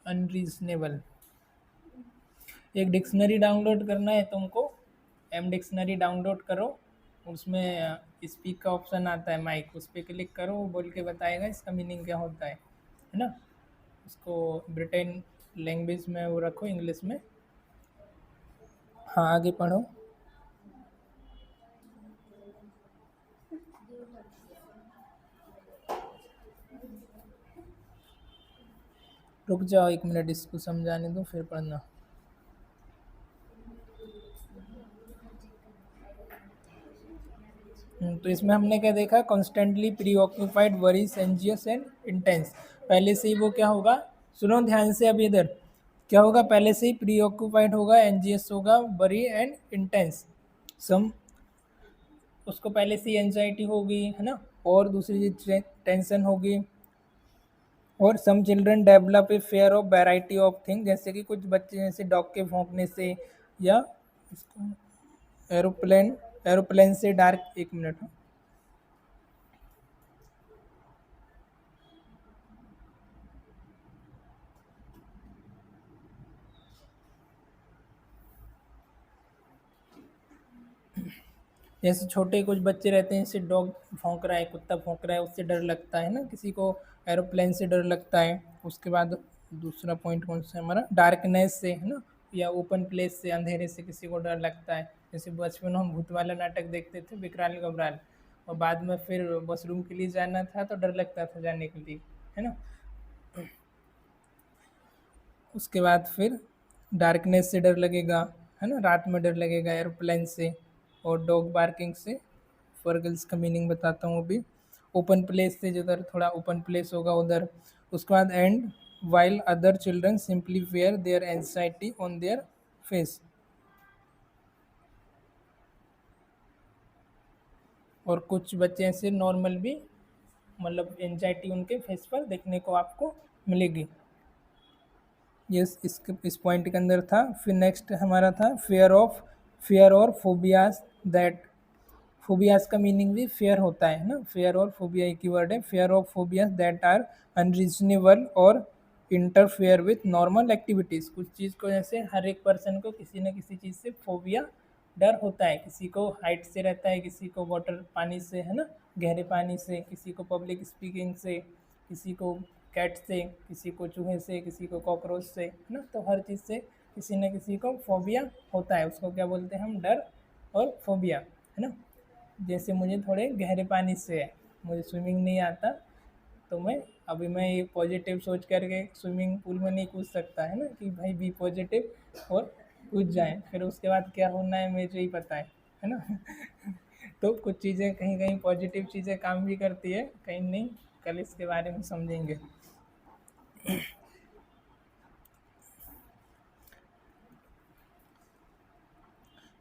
अनरीजनेबल। एक डिक्शनरी डाउनलोड करना है तुमको, एम डिक्शनरी डाउनलोड करो, उसमें स्पीक का ऑप्शन आता है माइक, उस पर क्लिक करो, वो बोल के बताएगा इसका मीनिंग क्या होता है ना। उसको ब्रिटेन लैंग्वेज में वो रखो, इंग्लिश में। हाँ आगे पढ़ो। रुक जाओ 1 मिनट, इसको समझाने दो फिर पढ़ना। तो इसमें हमने क्या देखा, constantly preoccupied, worries, anxious and intense. पहले से ही वो क्या होगा, सुनो ध्यान से, अब इधर क्या होगा, पहले से ही प्री ऑक्यूपाइड होगा, एंजियस होगा, वरी एंड इंटेंस। सम उसको पहले से ही एंजाइटी होगी, है ना, और दूसरी चीज टेंशन होगी। और some children develop a fear of variety of thing, जैसे कि कुछ बच्चे जैसे डॉग के भौंकने से, या इसको एरोप्लेन एरोप्लेन से डार्क, 1 मिनट। जैसे छोटे कुछ बच्चे रहते हैं, जैसे डॉग भौंक रहा है, कुत्ता भौंक रहा है, उससे डर लगता है ना, किसी को एरोप्लेन से डर लगता है। उसके बाद दूसरा पॉइंट कौन सा है हमारा, डार्कनेस से, है ना, या ओपन प्लेस से, अंधेरे से किसी को डर लगता है। जैसे बचपन में हम भूत वाला नाटक देखते थे, विकराल घबराल, और बाद में फिर वॉशरूम के लिए जाना था तो डर लगता था जाने के लिए, है ना। उसके बाद फिर डार्कनेस से डर लगेगा, है ना, रात में डर लगेगा, एरोप्लेन से, और डॉग बार्किंग से। फॉर गर्ल्स का मीनिंग बताता हूँ अभी। ओपन प्लेस से, जिधर थोड़ा ओपन प्लेस होगा उधर। उसके बाद and while other children simply wear their anxiety on their face. और कुछ बच्चे ऐसे नॉर्मल भी, मतलब एंजाइटी उनके फेस पर देखने को आपको मिलेगी। यस, इस पॉइंट के अंदर था। फिर नेक्स्ट हमारा था फियर और फोबियाज दैट। फोबियाज का मीनिंग भी फेयर होता है ना, फेयर और फोबिया एक ही वर्ड है। Fear of phobias that are unreasonable और इंटरफेयर विथ नॉर्मल एक्टिविटीज़। कुछ चीज़ को, जैसे हर एक पर्सन को किसी न किसी चीज़ से फोबिया, डर होता है। किसी को हाइट से रहता है, किसी को वाटर पानी से, है ना, गहरे पानी से, किसी को पब्लिक स्पीकिंग से, किसी को कैट से, किसी को चूहे से, किसी को कॉकरोच से, है ना। तो हर चीज़ से किसी न किसी को फोबिया होता है, उसको क्या बोलते हैं हम, डर और फोबिया, है ना। जैसे मुझे थोड़े गहरे पानी से है, मुझे स्विमिंग नहीं आता, तो मैं ये पॉजिटिव सोच करके स्विमिंग पूल में नहीं कूद सकता, है ना, कि भाई बी पॉजिटिव और कूद जाए, फिर उसके बाद क्या होना है मुझे ही पता है ना। तो कुछ चीज़ें कहीं कहीं पॉजिटिव चीज़ें काम भी करती है, कहीं नहीं। कल इसके बारे में समझेंगे।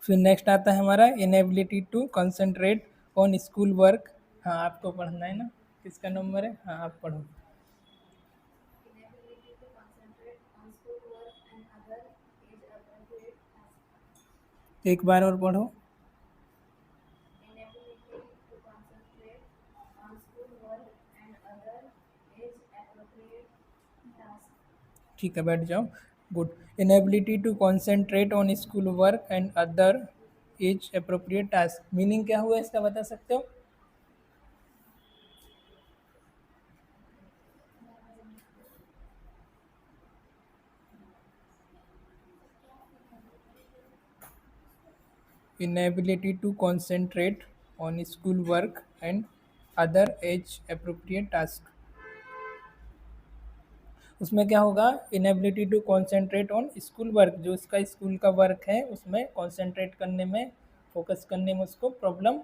फिर नेक्स्ट आता है हमारा inability to concentrate on school work. हाँ आपको पढ़ना है ना, किसका नंबर है, हाँ आप पढ़ो। Inability to concentrate on schoolwork and other age-appropriate tasks. एक बार और पढ़ो। Inability to concentrate on schoolwork and other age-appropriate tasks. ठीक है, बैठ जाओ। Good. Inability to concentrate on school work and other age appropriate task, meaning क्या हुआ इसका बता सकते हो। Inability to concentrate on school work and other age appropriate task. उसमें क्या होगा, inability to concentrate on school work, जो उसका स्कूल का वर्क है उसमें कंसंट्रेट करने में, फोकस करने में उसको प्रॉब्लम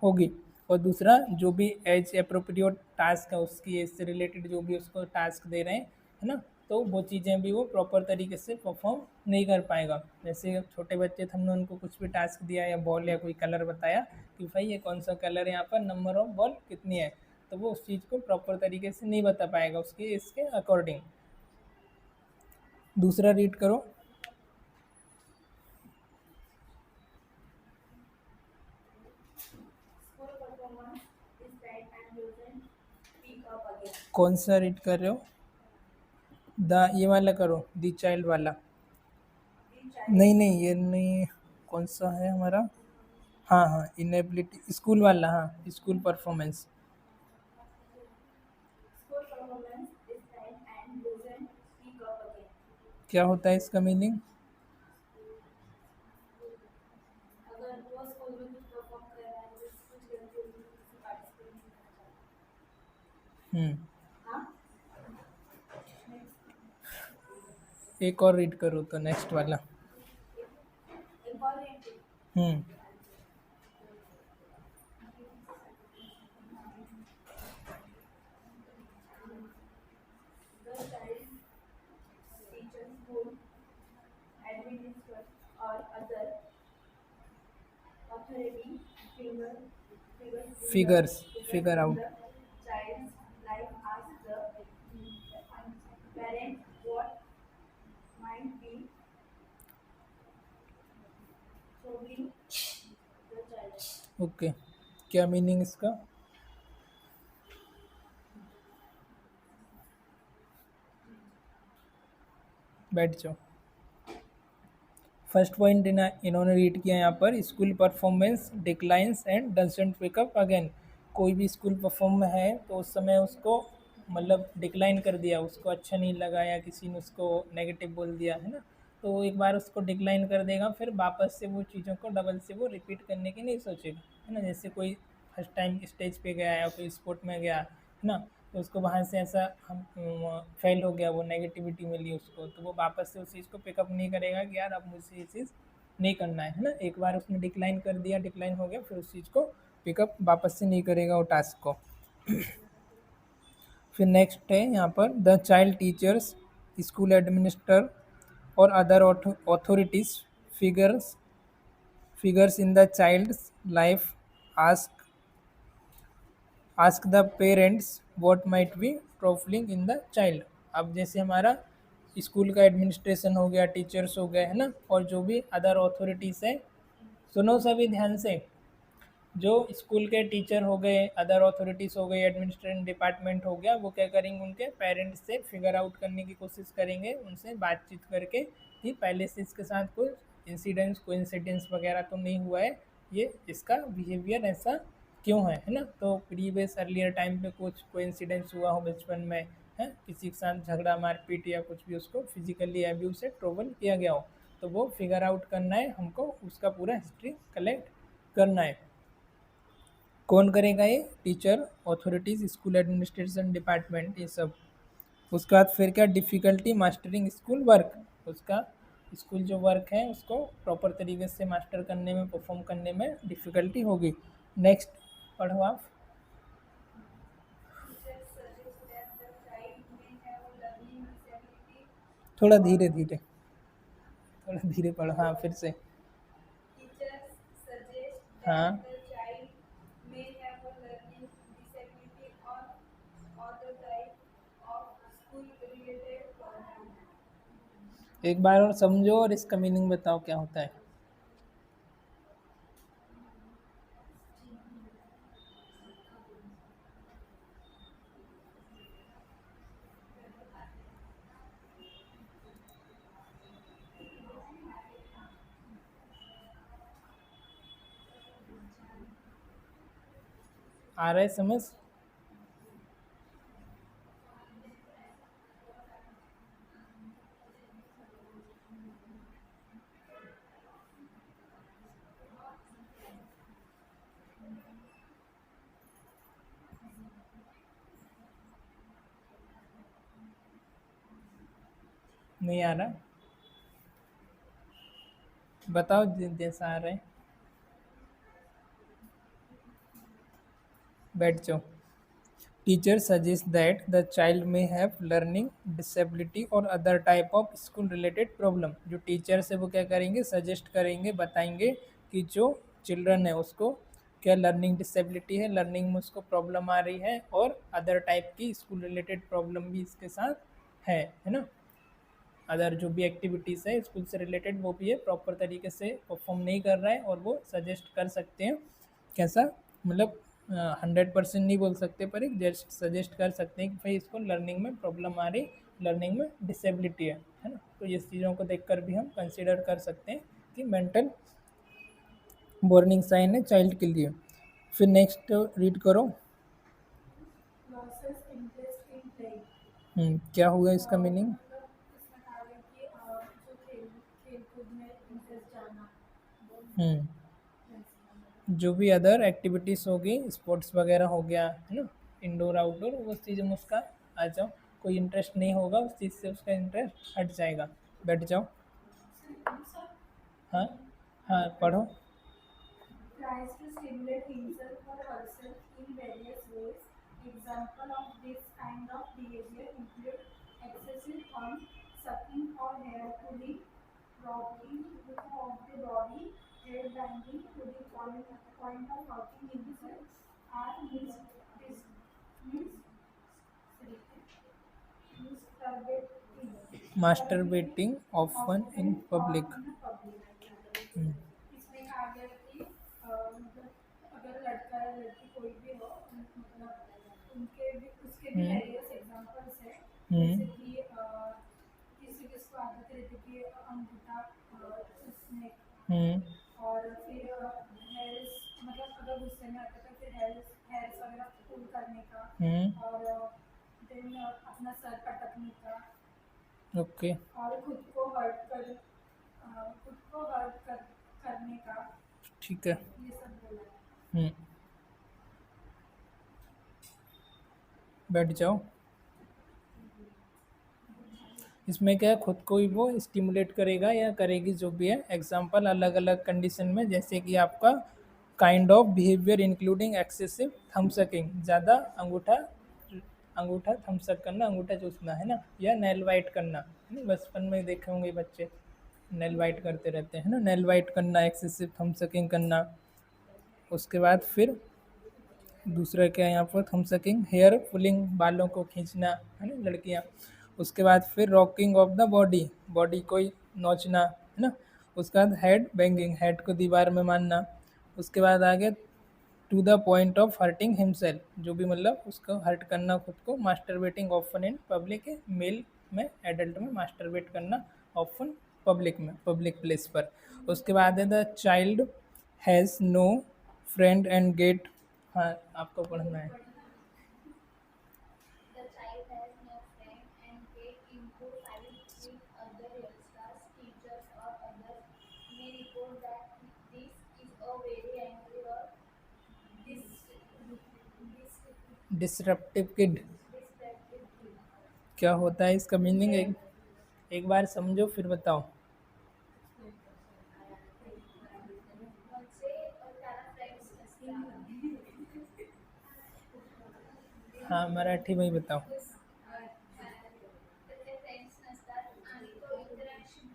होगी। और दूसरा, जो भी एज अप्रोप्रिएट टास्क है, उसकी एज से रिलेटेड जो भी उसको टास्क दे रहे हैं, है ना, तो वो चीज़ें भी वो प्रॉपर तरीके से परफॉर्म नहीं कर पाएगा। जैसे छोटे बच्चे थे, हमने उनको कुछ भी टास्क दिया या बॉल या कोई कलर बताया कि भाई ये कौन सा कलर है, यहाँ पर नंबर ऑफ बॉल कितनी है, तो वो उस चीज़ को प्रॉपर तरीके से नहीं बता पाएगा उसकी एज के अकॉर्डिंग। दूसरा रीड करो। School performance is bad and doesn't speak up again. कौन सा रीड कर रहे हो, ये वाला करो, दी चाइल्ड वाला। The child नहीं नहीं, ये नहीं, कौन सा है हमारा, हाँ हाँ, इनेबिलिटी स्कूल वाला, हाँ school performance. School performance is time and doesn't speak up again. क्या होता है इसका मीनिंग? अगर वो स्कूल में कुछ परफॉर्म कर रहा है, कुछ गलती होगी तो किसी पार्टिसिपेट नहीं करना चाहता। हाँ, एक और रीड करो तो नेक्स्ट वाला। एक और एक हम्म the child, teacher, school, administrator or other authority figure figures, figures figure in out. the child's life ask the parent what might be troubling the child. Okay, क्या मीनिंग इसका? बैठ जाओ। फर्स्ट पॉइंट इन्होंने read किया यहाँ पर, school performance declines and doesn't pickup again. कोई भी स्कूल परफॉर्म है तो उस समय उसको मतलब डिक्लाइन कर दिया, उसको अच्छा नहीं लगा या किसी ने उसको नेगेटिव बोल दिया है ना, तो एक बार उसको डिक्लाइन कर देगा, फिर वापस से वो चीज़ों को डबल से वो रिपीट करने की नहीं सोचेगा, है ना। जैसे कोई फर्स्ट टाइम स्टेज पे गया या कोई स्पोर्ट में गया है ना, तो उसको वहाँ से ऐसा हम फेल हो गया, वो नेगेटिविटी मिली उसको, तो वो वापस से उस चीज़ को पिकअप नहीं करेगा कि यार अब मुझे ये चीज़ नहीं करना है ना। एक बार उसने डिक्लाइन कर दिया, डिक्लाइन हो गया, फिर उस चीज़ को पिकअप वापस से नहीं करेगा वो टास्क को। फिर नेक्स्ट है यहाँ पर, the child teachers, school administrator और other authorities figures in the child's life ask the parents what might be troubling in the child. अब जैसे हमारा स्कूल का एडमिनिस्ट्रेशन हो गया, टीचर्स हो गए, है ना, और जो भी अदर ऑथोरिटीज़ है, सुनो सभी ध्यान से। जो स्कूल के टीचर हो गए, अदर ऑथोरिटीज़ हो गई, एडमिनिस्ट्रेटिव डिपार्टमेंट हो गया, वो क्या करेंगे, उनके पेरेंट्स से फिगर आउट करने की कोशिश करेंगे, उनसे बातचीत करके कि पहले से इसके साथ कोई इंसिडेंस वगैरह तो नहीं हुआ है, ये इसका बिहेवियर ऐसा क्यों है ना। तो प्रीवियस अर्लियर टाइम पे कुछ कोई इंसिडेंस हुआ हो बचपन में, है किसी के साथ झगड़ा मारपीट या कुछ भी, उसको फिजिकली अब्यूज से ट्रोवल किया गया हो, तो वो फिगर आउट करना है हमको, उसका पूरा हिस्ट्री कलेक्ट करना है। कौन करेगा ये? Teacher, authorities, school administration department, ये सब। उसके बाद फिर क्या, डिफ़िकल्टी मास्टरिंग स्कूल वर्क, उसका स्कूल जो वर्क है उसको प्रॉपर तरीके से मास्टर करने में, परफॉर्म करने में डिफ़िकल्टी होगी। नेक्स्ट पढ़ो आप। Teachers suggest that the child may have a learning disability. थोड़ा धीरे धीरे, थोड़ा धीरे पढ़ो, हाँ फिर से। Teachers suggest हाँ, that the child may have a learning disability or other type of school-related problem. एक बार और समझो और इसका मीनिंग बताओ क्या होता है। आ रहा है समझ? नहीं आ रहा? बताओ जैसा आ रहा है। बैठ जाओ। Teacher suggest that the child में हैव लर्निंग डिसेबिलिटी और other type of school related problem. जो टीचर्स है वो क्या करेंगे, सजेस्ट करेंगे, बताएंगे कि जो चिल्ड्रन है उसको क्या लर्निंग डिसेबिलिटी है, लर्निंग में उसको प्रॉब्लम आ रही है, और अदर टाइप की स्कूल रिलेटेड प्रॉब्लम भी इसके साथ है ना। अदर जो भी एक्टिविटीज़ है स्कूल से रिलेटेड वो भी है, प्रॉपर तरीके से परफॉर्म नहीं कर रहा है, और वो सजेस्ट कर सकते हैं कैसा, मतलब 100% नहीं बोल सकते, पर एक जस्ट सजेस्ट कर सकते हैं कि भाई इसको लर्निंग में प्रॉब्लम आ रही, लर्निंग में डिसेबिलिटी है ना। तो ये चीज़ों को देखकर भी हम कंसिडर कर सकते हैं कि मेंटल वार्निंग साइन है चाइल्ड के लिए। फिर नेक्स्ट रीड करो। losses interest in play। क्या हुआ इसका मीनिंग? मतलब इसमें कहा गया कि जो खेल कूद में इंटरेस्ट जाना, हम्म जो भी अदर एक्टिविटीज़ होगी, स्पोर्ट्स वगैरह हो गया है ना, इंडोर आउटडोर, वो चीज़ में उसका आ जाओ, कोई इंटरेस्ट नहीं होगा उस चीज़ से, उसका इंटरेस्ट हट जाएगा। बैठ जाओ। हाँ हाँ पढ़ो। tries to stimulate himself or herself in various ways. Example of this kind of behavior include excessive fun, sucking or hair pulling, rocking of the body, head banging to the point of hurting himself, or masturbating masturbating often in public. in public। इसमें कहा गया कि मतलब अगर लड़का या लड़की कोई भी हो, मतलब उनके भी उसके भी वेरियस एग्जांपल्स है। जैसे कि किसी किसी को आदत रहती है कि अंगूठा चूसने, और फिर हेयर्स, मतलब अगर गुस्से में आता है तो फिर हेयर्स वगैरह पुल करने का, और देन अपना सर पटकने का, ओके और खुद को करने का, ठीक है। ये सब बोला है। बैठ जाओ। इसमें क्या है, खुद को ही वो स्टिमुलेट करेगा या करेगी, जो भी है। एग्जांपल अलग अलग कंडीशन में, जैसे कि आपका kind of behaviour including excessive थम सकिंग, ज़्यादा अंगूठा थम्सअप करना, अंगूठा चूसना है ना, या नेल वाइट करना है ना, बचपन में देखे होंगे बच्चे नेल वाइट करते रहते हैं ना, नेल वाइट करना, एक्सेसिव थम सकिंग करना। उसके बाद फिर दूसरा क्या है यहाँ पर, थम सकिंग, हेयर पुलिंग, बालों को खींचना है ना लड़कियाँ। उसके बाद फिर rocking of the body, body को ही नोचना है ना। उसके बाद हेड बैंगिंग, हेड को दीवार में मारना। उसके बाद आगे to the point of hurting himself, जो भी मतलब उसको हर्ट करना खुद को। मास्टरबेटिंग ऑफन इन पब्लिक है, मेल में एडल्ट में मास्टरबेट करना ऑफन पब्लिक में, पब्लिक प्लेस पर। उसके बाद है the child has no friend and get. हाँ आपको पढ़ना है। The child has no friend and get into fights with other youngsters, teachers or others may report that this is a very angry or disruptive kid, disruptive kid। क्या होता है इसका meaning? एक बार समझो फिर बताओ। मुझसे और तारा फ्रेंड्स हाँ मराठी में ही बताओ। त्याचे फ्रेंड्स नसतात आणि तो इंटरॅक्शन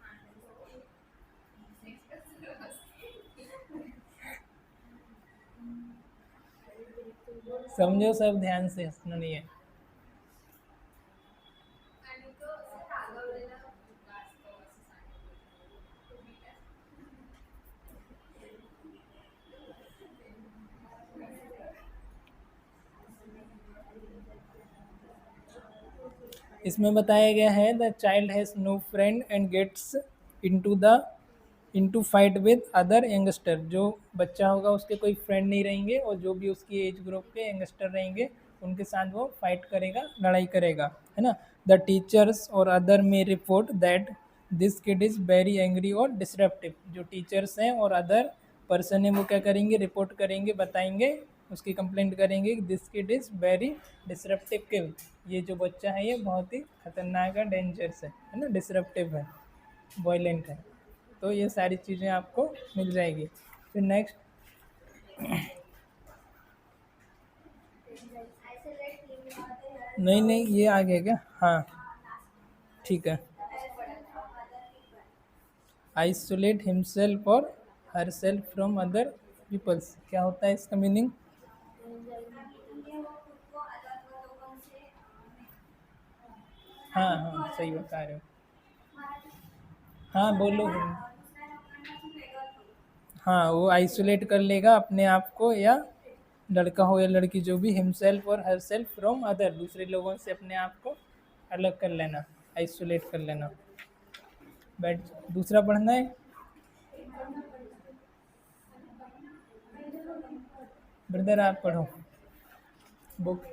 समझो सब ध्यान से, हंसना नहीं है। आणि तो असं रागवलेला मुलगा असतो असं सांगितलं। इसमें बताया गया है the child has no friend and gets into fight with other youngster, जो बच्चा होगा उसके कोई फ्रेंड नहीं रहेंगे, और जो भी उसकी एज ग्रुप के यंगस्टर रहेंगे उनके साथ वो फाइट करेगा, लड़ाई करेगा, है ना। द टीचर्स और अदर में report that this kid is very angry और डिसरप्टिव, जो टीचर्स हैं और अदर पर्सन है वो क्या करेंगे, रिपोर्ट करेंगे, बताएंगे, उसकी कंप्लेंट करेंगे कि this kid is very disruptive kid, ये जो बच्चा है ये बहुत ही खतरनाक है, डेंजरस है ना, डिसरप्टिव है, वायलेंट है। तो ये सारी चीज़ें आपको मिल जाएगी। फिर नेक्स्ट, नहीं ये आ गया क्या? हाँ ठीक है। आइसोलेट हिमसेल्फ और herself from other peoples, क्या होता है इसका मीनिंग? हाँ हाँ सही बता रहे हो। हाँ बोलो। हाँ वो आइसोलेट कर लेगा अपने आप को, या लड़का हो या लड़की जो भी, हिमसेल्फ और हर सेल्फ फ्रॉम अदर, दूसरे लोगों से अपने आप को अलग कर लेना, आइसोलेट कर लेना। बैठ, दूसरा पढ़ना है। ब्रदर आप पढ़ो बुक।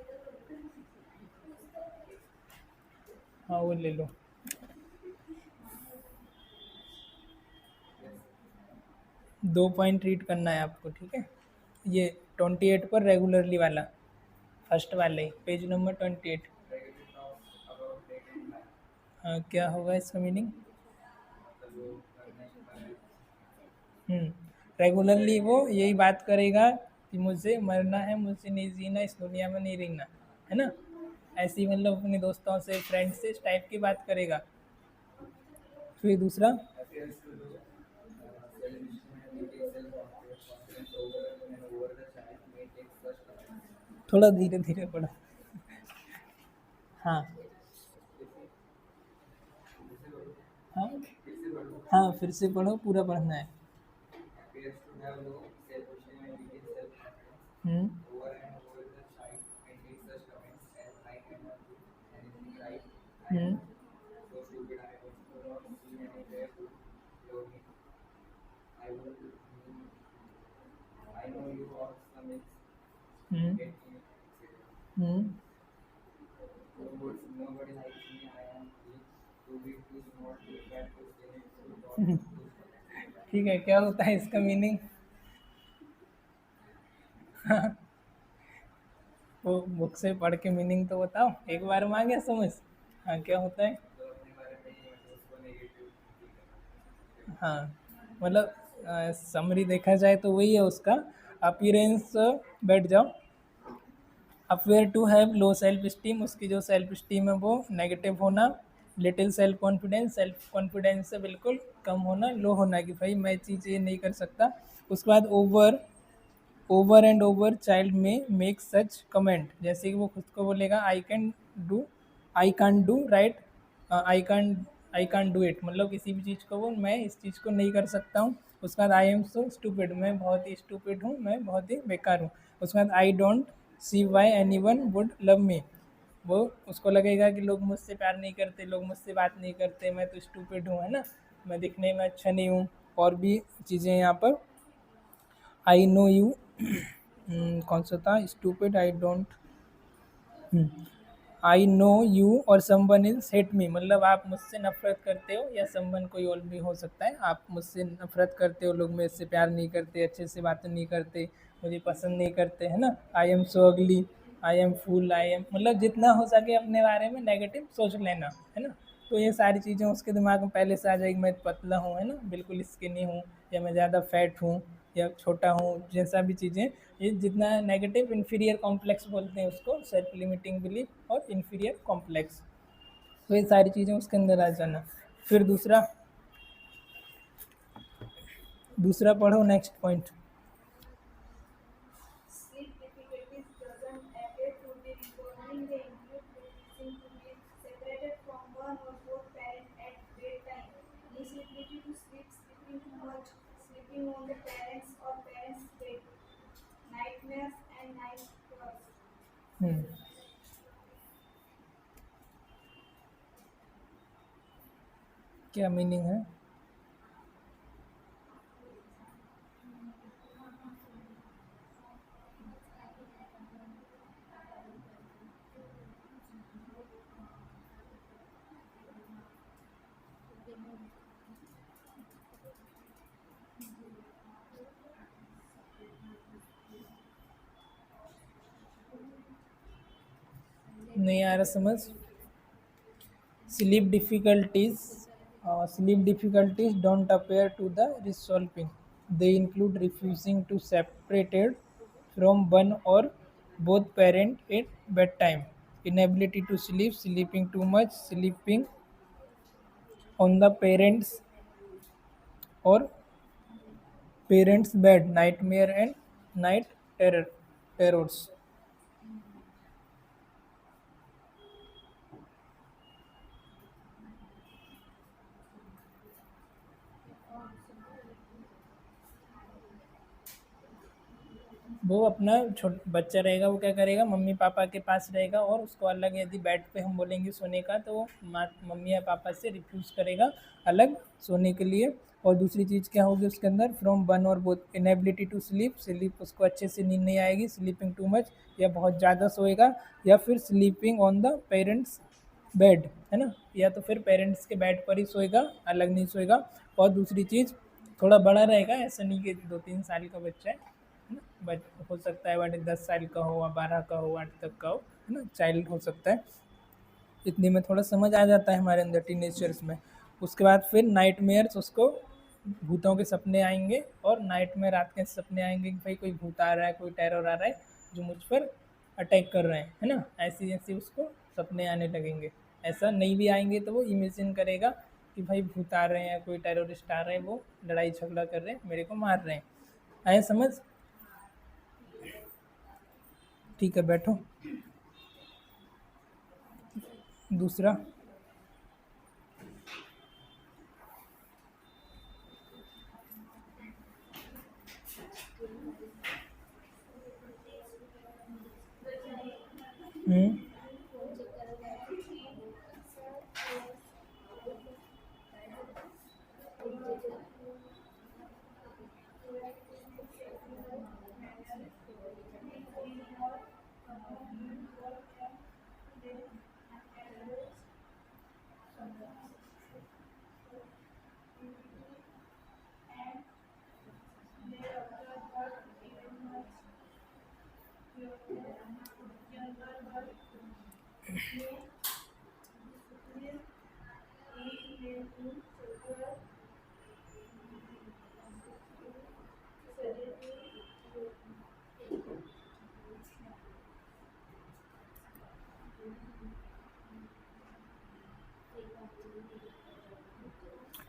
हाँ वो ले लो। 2 पॉइंट रीड करना है आपको, ठीक है। ये 28 पर रेगुलरली वाला, फर्स्ट वाले पेज नंबर 28। क्या होगा इसका मीनिंग? रेगुलरली वो यही बात करेगा कि मुझे मरना है, मुझे नहीं जीना, इस दुनिया में नहीं रहना है ना। ऐसे ही मतलब अपने दोस्तों से, फ्रेंड से इस टाइप की बात करेगा। फिर दूसरा, थोड़ा धीरे धीरे पढ़ो। हाँ हाँ हाँ, फिर से पढ़ो, पूरा पढ़ना है। हम्म हम्म हम्म हम्म ठीक है, क्या होता है इसका मीनिंग? वो बुक से पढ़ के मीनिंग तो बताओ, एक बार में आ गया समझ? हाँ, क्या होता है? हाँ, मतलब समरी देखा जाए तो वही है उसका। अपीयरेंस, बैठ जाओ। Appear to have low self esteem, उसकी जो सेल्फ स्टीम है वो नेगेटिव होना। Little self confidence, self confidence से बिल्कुल कम होना, लो होना कि भाई मैं चीज़ ये नहीं कर सकता। उसके बाद over, over and over child में मेक सच कमेंट, जैसे कि वो खुद को बोलेगा I can do, I can't do right, I can't do it, मतलब किसी भी चीज़ को वो मैं इस चीज़ को नहीं कर सकता हूँ। उसके बाद आई एम सो स्टूपिड, मैं बहुत ही स्टूपिड हूँ, मैं बहुत ही बेकार हूँ। उसके बाद I don't see why anyone would love me, वो उसको लगेगा कि लोग मुझसे प्यार नहीं करते, लोग मुझसे बात नहीं करते, मैं तो स्टूपिड हूँ, है ना, मैं दिखने में अच्छा नहीं हूँ। और भी चीज़ें यहाँ पर। आई नो यू, कौन सा था? Stupid, I don't, I know you और समवन इज हेट मी, मतलब आप मुझसे नफरत करते हो, या समवन कोई और भी हो सकता है, आप मुझसे नफरत करते हो, लोग मेरे से प्यार नहीं करते, अच्छे से बातें नहीं करते, मुझे पसंद नहीं करते, है ना। आई एम सो अगली, I am fool, I am, मतलब जितना हो सके अपने बारे में नेगेटिव सोच लेना, है ना। तो ये सारी चीज़ें उसके दिमाग में पहले से आ जाएगी, मैं पतला हूँ, है ना, बिल्कुल स्किनी हूँ, या मैं ज़्यादा फैट हूँ, या छोटा हूँ, जैसा भी चीज़ें, ये जितना नेगेटिव, इन्फीरियर कॉम्प्लेक्स बोलते हैं उसको, सेल्फ लिमिटिंग बिलीफ और इन्फीरियर कॉम्प्लेक्स, तो ये सारी चीज़ें उसके अंदर आ जाना। फिर दूसरा, दूसरा पढ़ो next point. Sleep difficulties doesn't appear to be resolving. They include refusing to be separated from one or both parents at bedtime, inability to sleep, sleeping too much, sleeping on the parents or parents' bed, nightmares and night terrors. हम्म, क्या meaning है? नहीं आ रहा समझ? Sleep difficulties, sleep difficulties don't appear to the resolving. They include refusing to separated from one or both parent at bedtime, inability to sleep, sleeping too much, sleeping on the parents or parents' bed, nightmare and night terrors. वो अपना बच्चा रहेगा, वो क्या करेगा, mummy papa के पास रहेगा, और उसको अलग यदि बेड पे हम बोलेंगे सोने का तो वो मम्मी या पापा से रिफ्यूज़ करेगा अलग सोने के लिए। और दूसरी चीज़ क्या होगी उसके अंदर, फ्रॉम वन और बोथ इनएबिलिटी टू स्लीप, उसको अच्छे से नींद नहीं आएगी, स्लीपिंग टू मच या बहुत ज़्यादा सोएगा, या फिर sleeping on the parents bed, है ना, या तो फिर पेरेंट्स के बेड पर ही सोएगा, अलग नहीं सोएगा। और दूसरी चीज़, थोड़ा बड़ा रहेगा, ऐसा नहीं कि 2-3 साल का बच्चा है ना, बट हो सकता है बट 10 साल का हो, 12 का हो, 8 तक का हो, है ना, चाइल्ड हो सकता है। इतने में थोड़ा समझ आ जाता है हमारे अंदर टीनेजर्स में। उसके बाद फिर नाइटमेयर्स, उसको भूतों के सपने आएंगे, और नाइट में रात के सपने आएंगे कि भाई कोई भूत आ रहा है, कोई टेरर आ रहा है जो मुझ पर अटैक कर रहे हैं, है ना, ऐसी ऐसी उसको सपने आने लगेंगे। ऐसा नहीं भी आएंगे तो वो इमेजिन करेगा कि भाई भूत आ रहे हैं, कोई टेररिस्ट आ रहे हैं, वो लड़ाई झगड़ा कर रहे हैं, मेरे को मार रहे हैं। आया समझ? ठीक है, बैठो। दूसरा,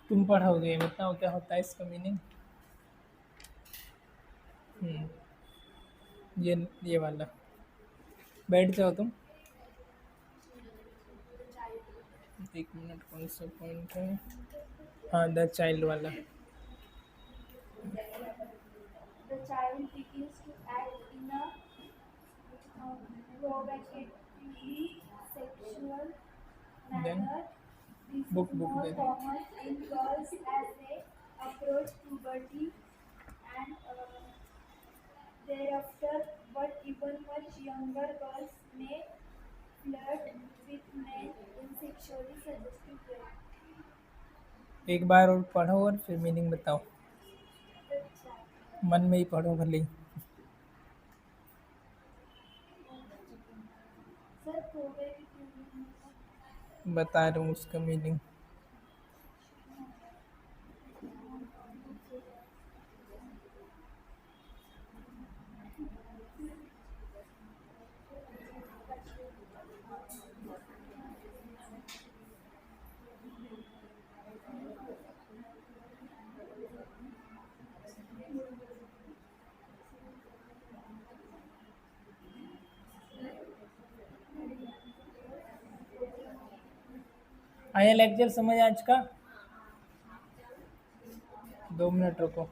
तुम पढ़ोगे, बताओ क्या होता है इसका मीनिंग। ये वाला, बैठ जाओ तुम। 1 मिनट, कौन सा पॉइंट है? हाँ, द चाइल्ड वाला। The child begins to act in a provocatively sexual Then manner. This book is more then. common in girls as they approach puberty and thereafter, but even much younger girls may flirt with men in sexually suggestive ways. एक बार और पढ़ो और फिर meaning बताओ, The child. मन में ही पढ़ो भले ही। Sir, provocatively. बता रहा हूँ उसका मीनिंग। आया लेक्चर समझ आज का? 2 मिनट रुको।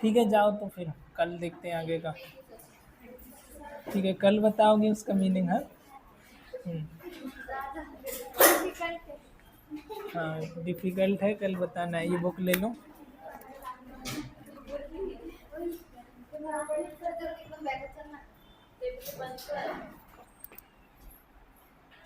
ठीक है, जाओ तो फिर कल देखते हैं आगे का। ठीक है, कल बताओगे उसका मीनिंग। हाँ, हाँ डिफ़िकल्ट है, कल बताना है। ये बुक ले लो। एकदम बैठायचं ना ते पण